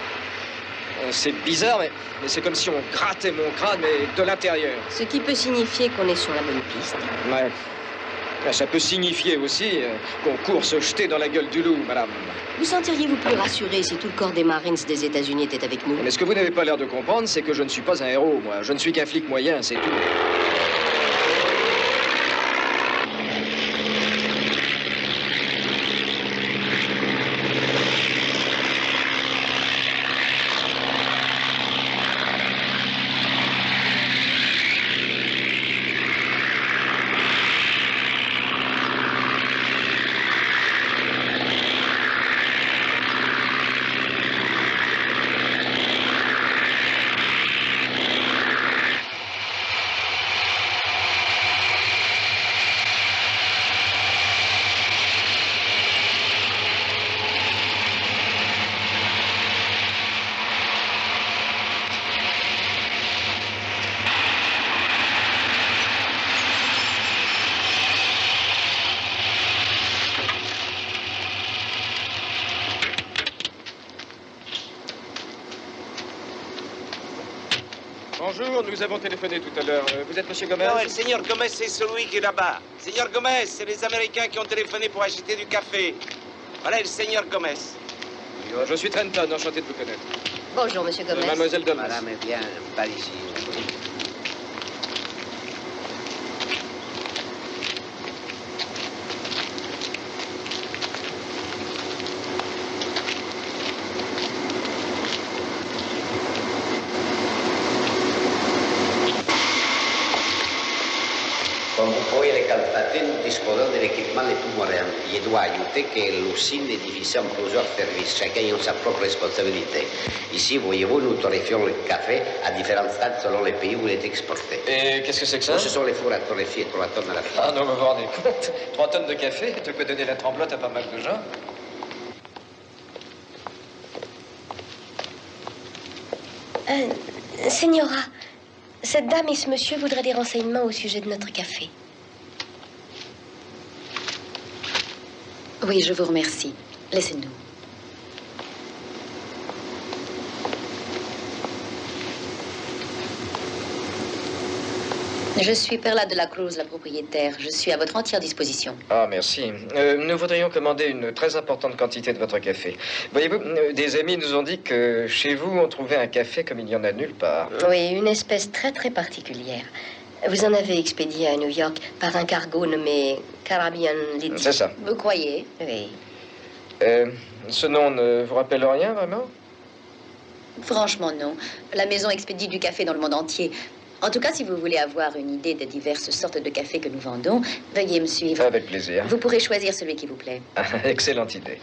Speaker 10: C'est bizarre, mais c'est comme si on grattait mon crâne, mais de l'intérieur.
Speaker 7: Ce qui peut signifier qu'on est sur la bonne piste.
Speaker 10: Ouais. Ça peut signifier aussi qu'on court se jeter dans la gueule du loup, madame.
Speaker 7: Vous sentiriez-vous plus rassuré si tout le corps des Marines des États-Unis était avec nous?
Speaker 10: Mais ce que vous n'avez pas l'air de comprendre, c'est que je ne suis pas un héros, moi. Je ne suis qu'un flic moyen, c'est tout.
Speaker 5: Bonjour, nous avons téléphoné tout à l'heure. Vous êtes Monsieur Gomez?
Speaker 14: Non, le Seigneur Gomez, c'est celui qui est là-bas. Seigneur Gomez, c'est les Américains qui ont téléphoné pour acheter du café. Voilà le Seigneur Gomez.
Speaker 5: Je suis Trenton, enchanté de vous connaître.
Speaker 7: Bonjour, Monsieur Gomez.
Speaker 5: Mademoiselle Domas.
Speaker 14: Madame est bien, pas ici.
Speaker 3: Comme vous pourriez le constater, nous disposons de l'équipement le plus moderne. Je dois ajouter que l'usine est divisée en plusieurs services, chacun ayant sa propre responsabilité. Ici, voyez-vous, nous torréfions le café à différents stades selon les pays où il est exporté.
Speaker 10: Et qu'est-ce que c'est que ça?
Speaker 3: Ce sont les fours à torréfier, 3 tonnes à la fois.
Speaker 10: Ah non, vous vous rendez compte? 3 tonnes de café, de quoi donner la tremblote à pas mal de gens.
Speaker 7: Señora, cette dame et ce monsieur voudraient des renseignements au sujet de notre café.
Speaker 9: Oui, je vous remercie. Laissez-nous. Je suis Perla de la Cruz, la propriétaire. Je suis à votre entière disposition.
Speaker 10: Ah, merci. Nous voudrions commander une très importante quantité de votre café. Voyez-vous, des amis nous ont dit que chez vous, on trouvait un café comme il n'y en a nulle part.
Speaker 7: Oui, une espèce très très particulière. Vous en avez expédié à New York par un cargo nommé Caribbean Lady.
Speaker 10: C'est ça.
Speaker 9: Vous croyez?
Speaker 7: Oui.
Speaker 10: Ce nom ne vous rappelle rien, vraiment?
Speaker 9: Franchement, non. La maison expédie du café dans le monde entier. En tout cas, si vous voulez avoir une idée des diverses sortes de café que nous vendons, veuillez me suivre.
Speaker 10: Avec plaisir.
Speaker 9: Vous pourrez choisir celui qui vous plaît.
Speaker 10: Excellente idée.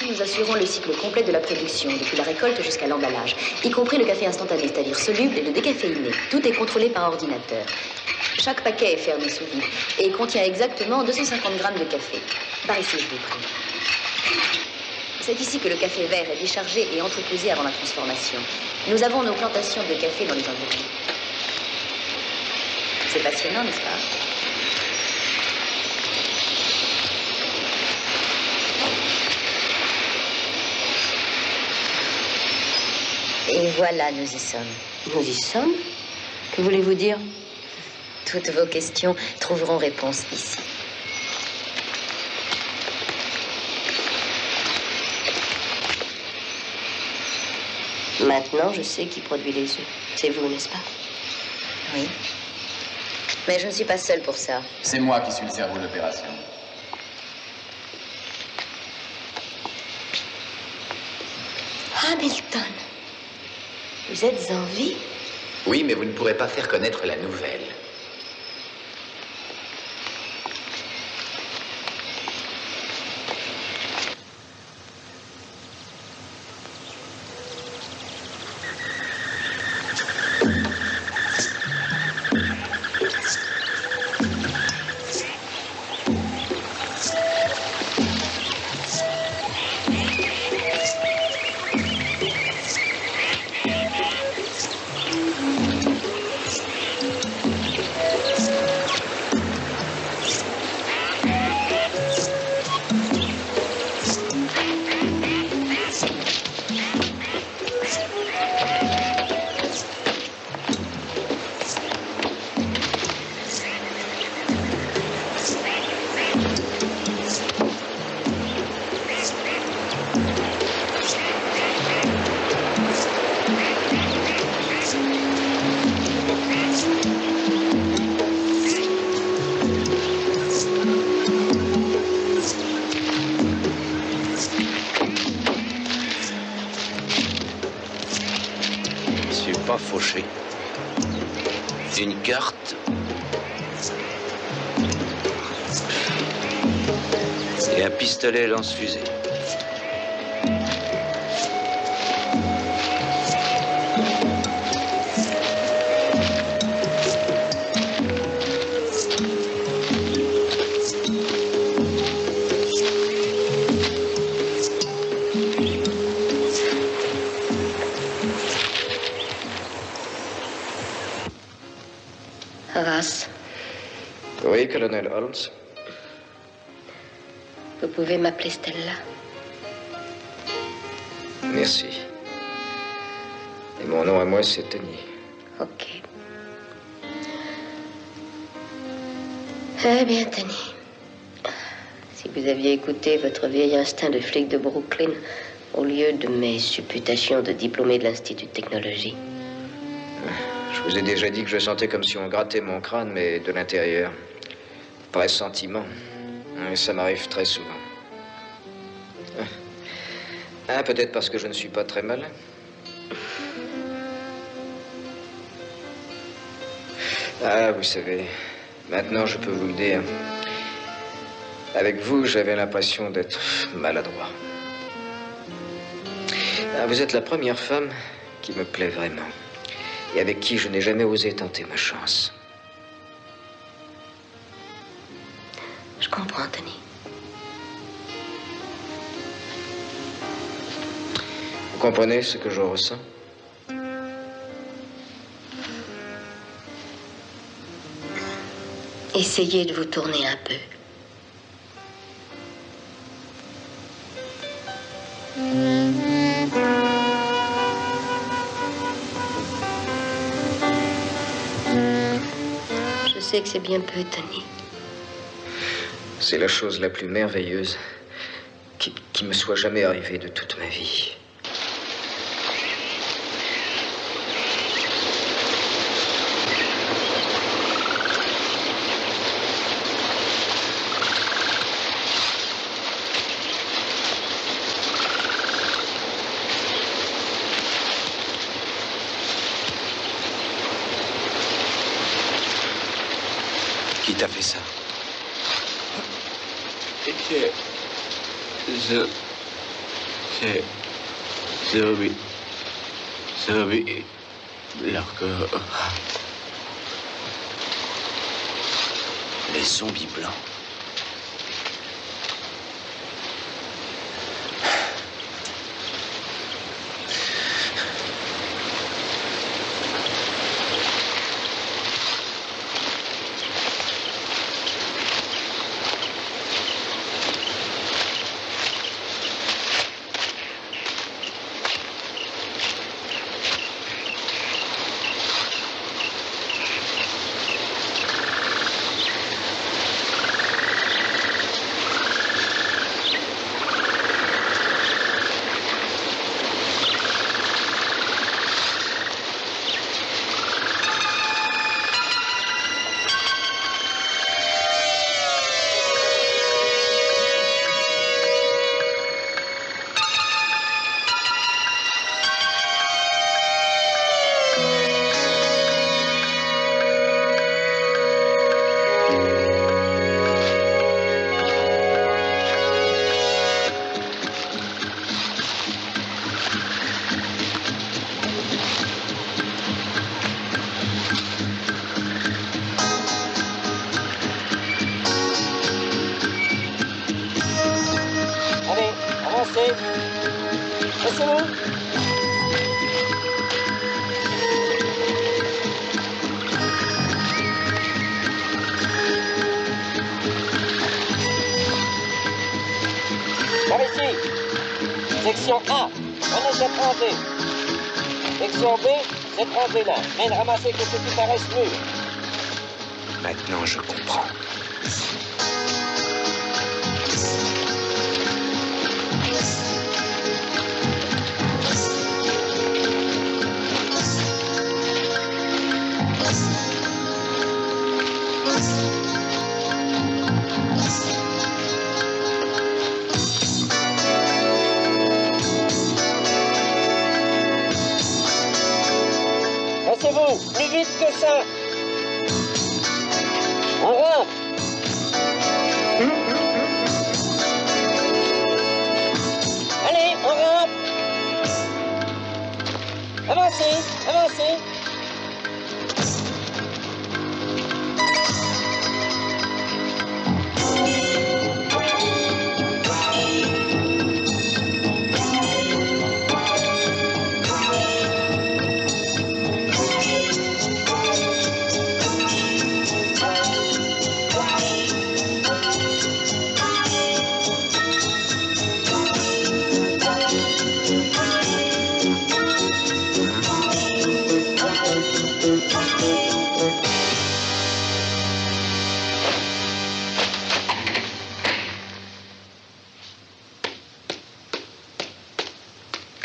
Speaker 9: Nous assurons le cycle complet de la production, depuis la récolte jusqu'à l'emballage, y compris le café instantané, c'est-à-dire soluble et le décaféiné. Tout est contrôlé par ordinateur. Chaque paquet est fermé sous vide et contient exactement 250 grammes de café. Par ici, je vous prie. C'est ici que le café vert est déchargé et entreposé avant la transformation. Nous avons nos plantations de café dans les environs. C'est passionnant, n'est-ce pas? Et voilà, nous y sommes.
Speaker 7: Nous y sommes? Que voulez-vous dire?
Speaker 9: Toutes vos questions trouveront réponse ici.
Speaker 7: Maintenant, je sais qui produit les œufs. C'est vous, n'est-ce pas?
Speaker 9: Oui. Mais je ne suis pas seule pour ça.
Speaker 2: C'est moi qui suis le cerveau de l'opération.
Speaker 7: Hamilton, vous êtes en vie?
Speaker 2: Oui, mais vous ne pourrez pas faire connaître la nouvelle.
Speaker 1: Fauché. Une carte. Et un pistolet lance-fusée.
Speaker 7: Arras,
Speaker 10: Oui, colonel Holmes.
Speaker 7: vous pouvez m'appeler Stella.
Speaker 10: Merci. Et mon nom à moi, c'est Tony.
Speaker 7: Ok. Eh bien, Tony, si vous aviez écouté votre vieil instinct de flic de Brooklyn au lieu de mes supputations de diplômé de l'Institut de technologie.
Speaker 10: Je vous ai déjà dit que je sentais comme si on grattait mon crâne, mais de l'intérieur. Pressentiment. Et ça m'arrive très souvent. Ah, peut-être parce que je ne suis pas très malin. Ah, vous savez, maintenant je peux vous le dire. Avec vous, j'avais l'impression d'être maladroit. Ah, vous êtes la première femme qui me plaît vraiment. Et avec qui je n'ai jamais osé tenter ma chance.
Speaker 7: Je comprends, Tony.
Speaker 10: Vous comprenez ce que je ressens?
Speaker 7: Essayez de vous tourner un peu. Je sais que c'est bien peu, Tony.
Speaker 10: C'est la chose la plus merveilleuse qui me soit jamais arrivée de toute ma vie.
Speaker 1: Qui t'a fait ça?
Speaker 15: Zombies, leur corps.
Speaker 1: Les zombies blancs.
Speaker 16: Section A, prenez cette rangée. Section B, cette rangée-là. Mais ne ramassez que ce qui paraisse mûr.
Speaker 1: Maintenant, je comprends.
Speaker 16: Laissez-vous, plus vite que ça. On rentre. Allez, on rentre. Avancez, avancez.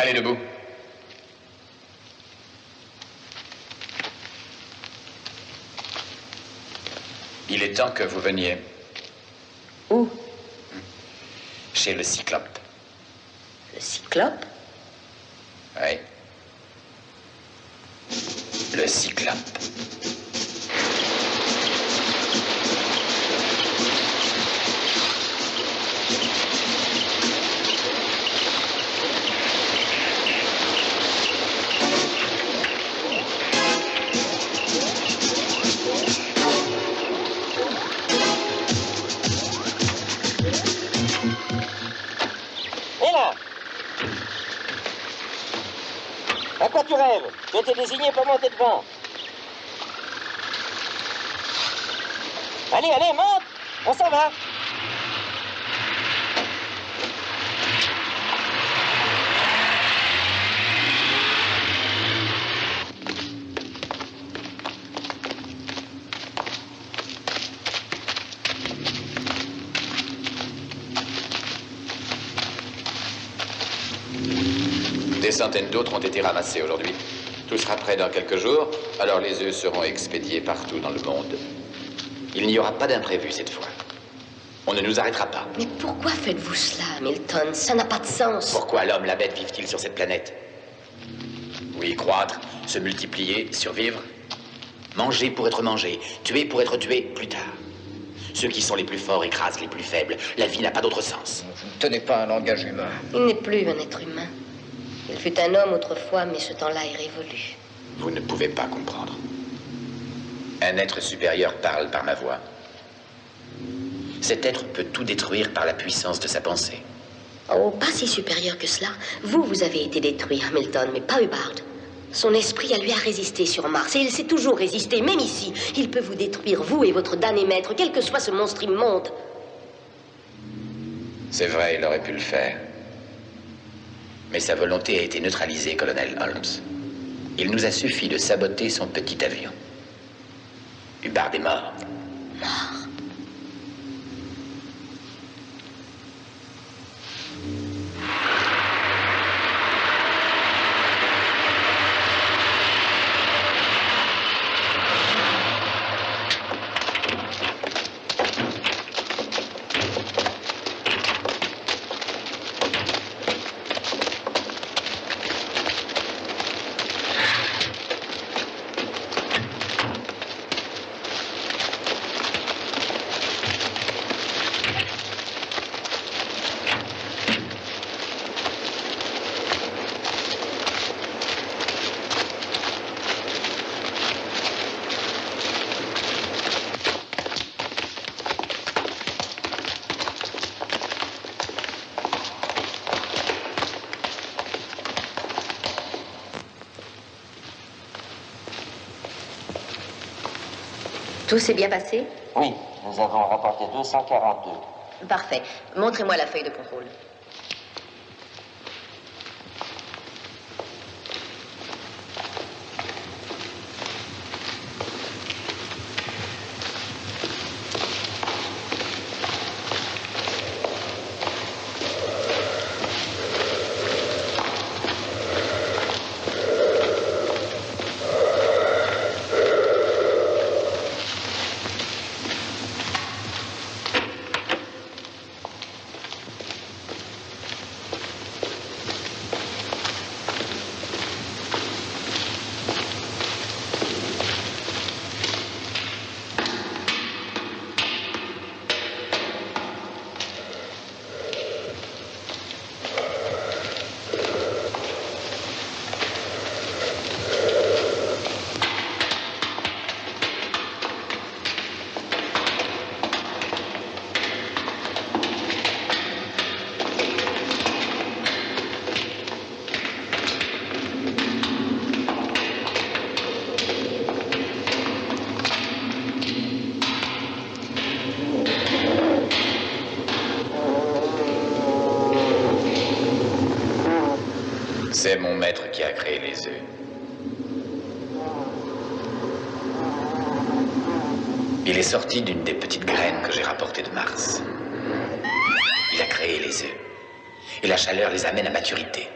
Speaker 2: Allez, debout. Il est temps que vous veniez.
Speaker 7: Où?
Speaker 2: Chez le Cyclope.
Speaker 7: Le Cyclope?
Speaker 2: Oui. Le Cyclope.
Speaker 16: À quoi tu rêves? Tu étais désigné pour monter devant. Allez, allez, monte! On s'en va!
Speaker 2: Des centaines d'autres ont été ramassés aujourd'hui. Tout sera prêt dans quelques jours, alors les œufs seront expédiés partout dans le monde. Il n'y aura pas d'imprévu cette fois. On ne nous arrêtera pas.
Speaker 7: Mais pourquoi faites-vous cela, Hamilton? Ça n'a pas de sens.
Speaker 2: Pourquoi l'homme, la bête vivent-ils sur cette planète? Oui, croître, se multiplier, survivre. Manger pour être mangé, tuer pour être tué plus tard. Ceux qui sont les plus forts écrasent les plus faibles. La vie n'a pas d'autre sens.
Speaker 10: Vous ne tenez pas un langage humain.
Speaker 7: Il n'est plus un être humain. Il fut un homme autrefois, mais ce temps-là est révolu.
Speaker 2: Vous ne pouvez pas comprendre. Un être supérieur parle par ma voix. Cet être peut tout détruire par la puissance de sa pensée.
Speaker 7: Oh, pas si supérieur que cela. Vous avez été détruit, Hamilton, mais pas Hubbard. Son esprit à lui a résisté sur Mars, et il s'est toujours résisté, même ici. Il peut vous détruire, vous et votre damné maître, quel que soit ce monstre immonde.
Speaker 2: C'est vrai, il aurait pu le faire. Mais sa volonté a été neutralisée, colonel Holmes. Il nous a suffi de saboter son petit avion. Hubbard est mort.
Speaker 7: Mort? Tout s'est bien passé?
Speaker 16: Oui, nous avons rapporté 242.
Speaker 7: Parfait. Montrez-moi la feuille de contrôle.
Speaker 2: C'est mon maître qui a créé les œufs. Il est sorti d'une des petites graines que j'ai rapportées de Mars. Il a créé les œufs. Et la chaleur les amène à maturité.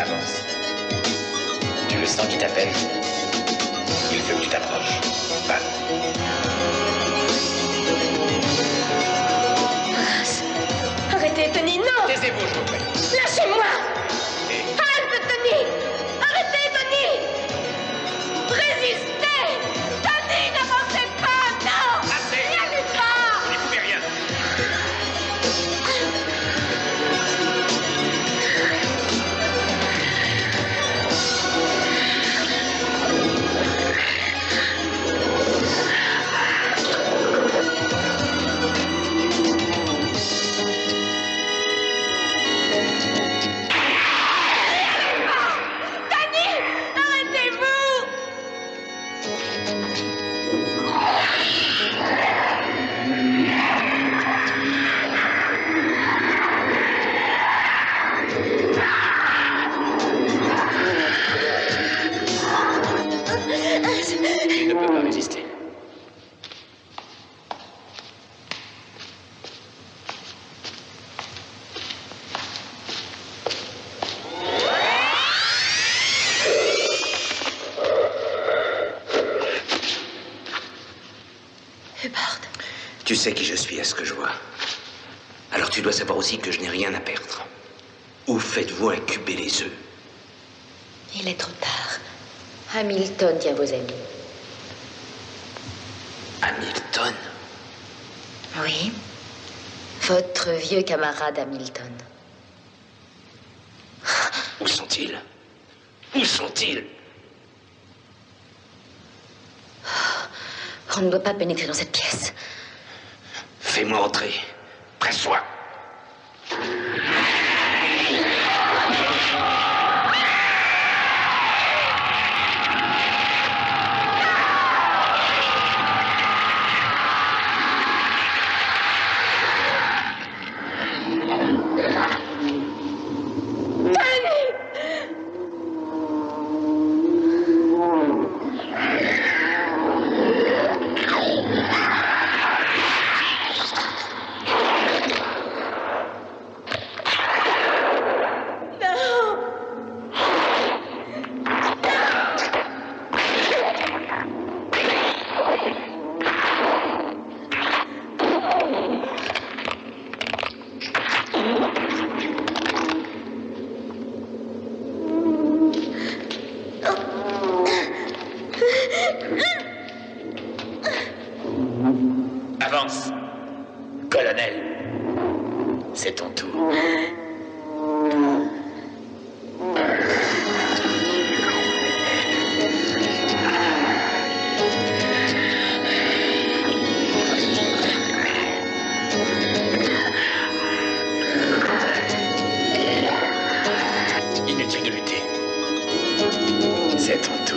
Speaker 2: Avance. Tu le sens qui t'appelle. Il veut que tu t'approches. Va.
Speaker 13: Arrêtez, Tony, non!
Speaker 2: Taisez-vous, je vous prie.
Speaker 13: Lâchez-moi! Halte, Tony! Arrêtez, Tony! Résistez! Tony, n'avancez pas! Non!
Speaker 2: Assez!
Speaker 13: N'y allez pas!
Speaker 2: Vous n'y pouvez rien.
Speaker 13: Tony! Arrêtez-vous!
Speaker 2: Il ne peut pas résister.
Speaker 9: Hubbard.
Speaker 1: Tu sais qui je suis à ce que je vois. Alors tu dois savoir aussi que je n'ai rien à perdre. Où faites-vous incuber les œufs?
Speaker 9: Il est trop tard. Hamilton tient vos amis.
Speaker 1: Hamilton?
Speaker 9: Oui. Votre vieux camarade Hamilton.
Speaker 1: Où sont-ils? Où sont-ils?
Speaker 9: On ne doit pas pénétrer dans cette pièce.
Speaker 1: Fais-moi entrer. Presse-toi.
Speaker 2: Avance. Colonel. C'est ton tour. Inutile de lutter. C'est ton tour.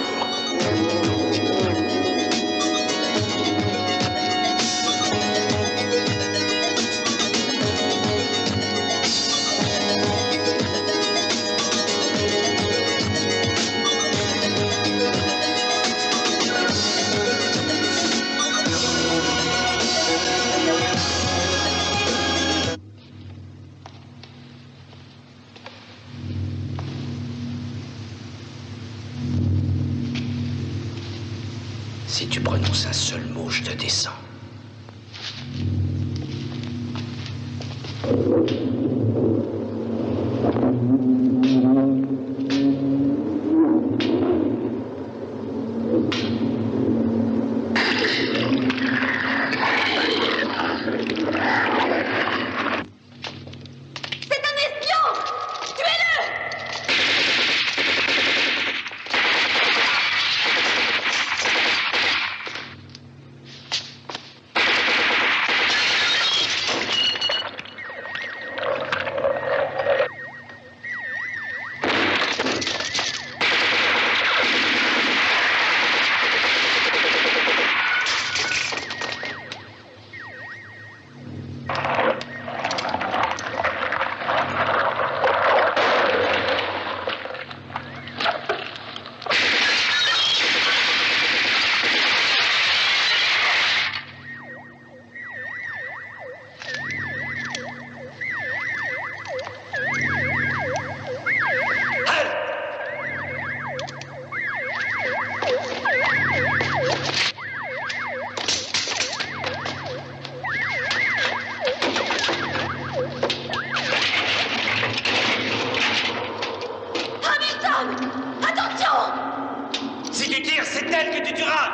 Speaker 1: Si tu prononces un seul mot, je te descends.
Speaker 13: C'est un espion! Tuez-le!
Speaker 14: elle que tu tueras.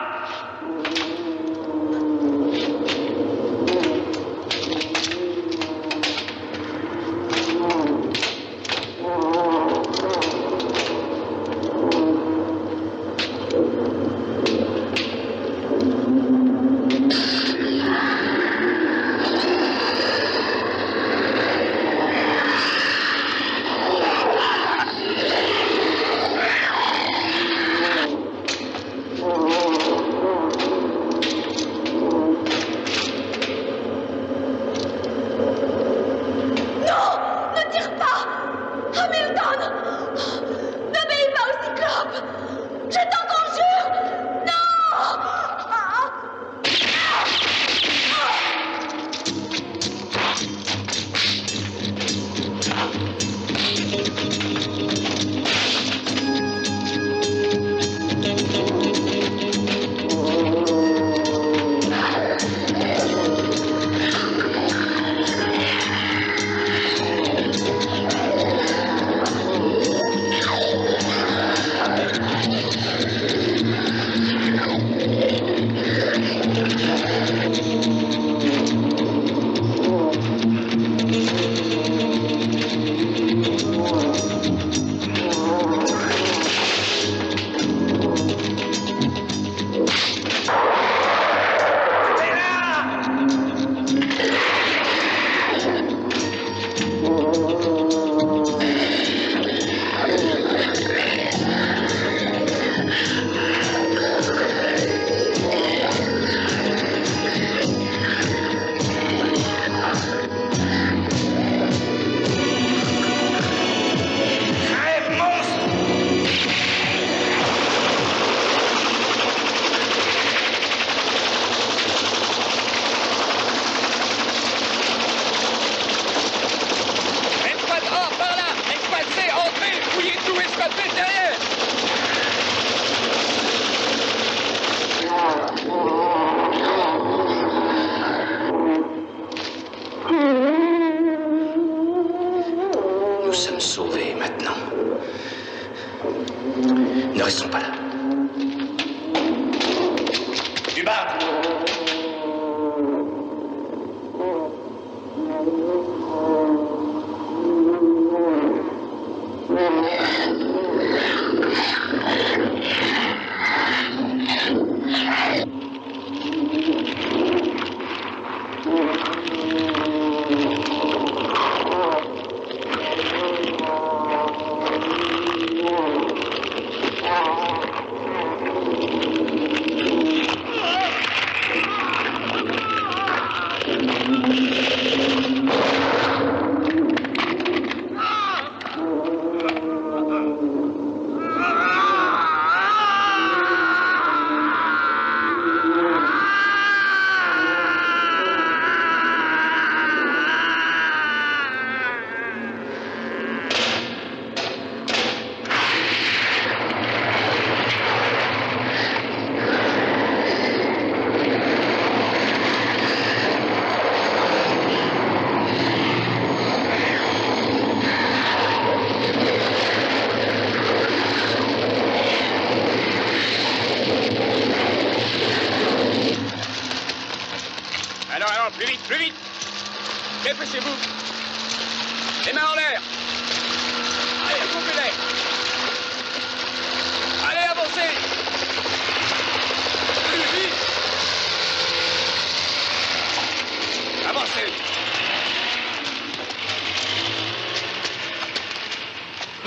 Speaker 8: Plus vite! Dépêchez-vous! Les mains en l'air! Allez, coupez-les! Allez, avancez! Plus vite! Avancez!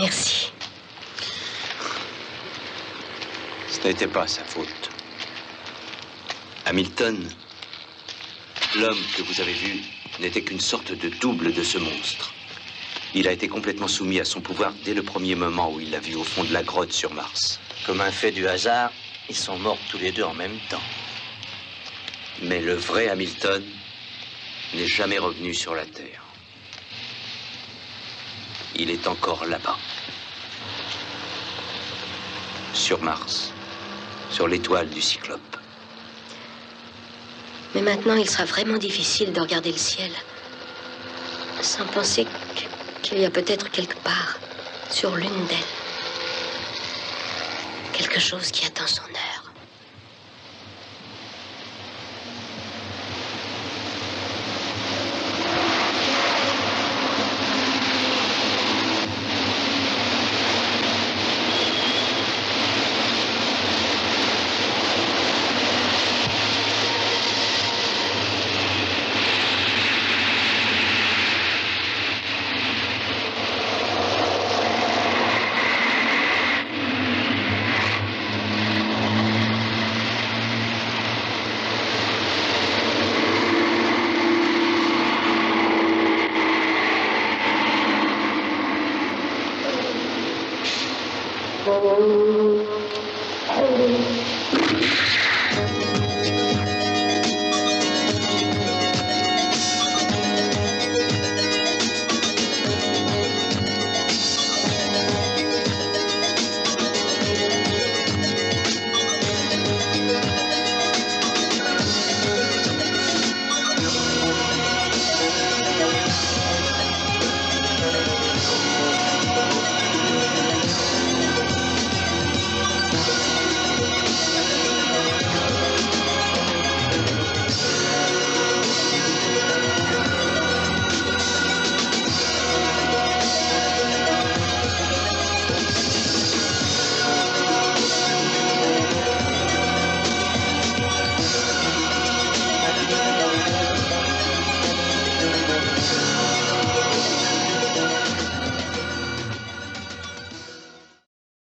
Speaker 7: Merci.
Speaker 1: Ce n'était pas sa faute. Hamilton, l'homme que vous avez vu n'était qu'une sorte de double de ce monstre. Il a été complètement soumis à son pouvoir dès le premier moment où il l'a vu au fond de la grotte sur Mars.
Speaker 4: Comme un fait du hasard, ils sont morts tous les deux en même temps.
Speaker 1: Mais le vrai Hamilton n'est jamais revenu sur la Terre. Il est encore là-bas. Sur Mars. Sur l'étoile du Cyclope.
Speaker 7: Mais maintenant, il sera vraiment difficile de regarder le ciel sans penser qu'il y a peut-être quelque part, sur l'une d'elles, quelque chose qui attend son heure.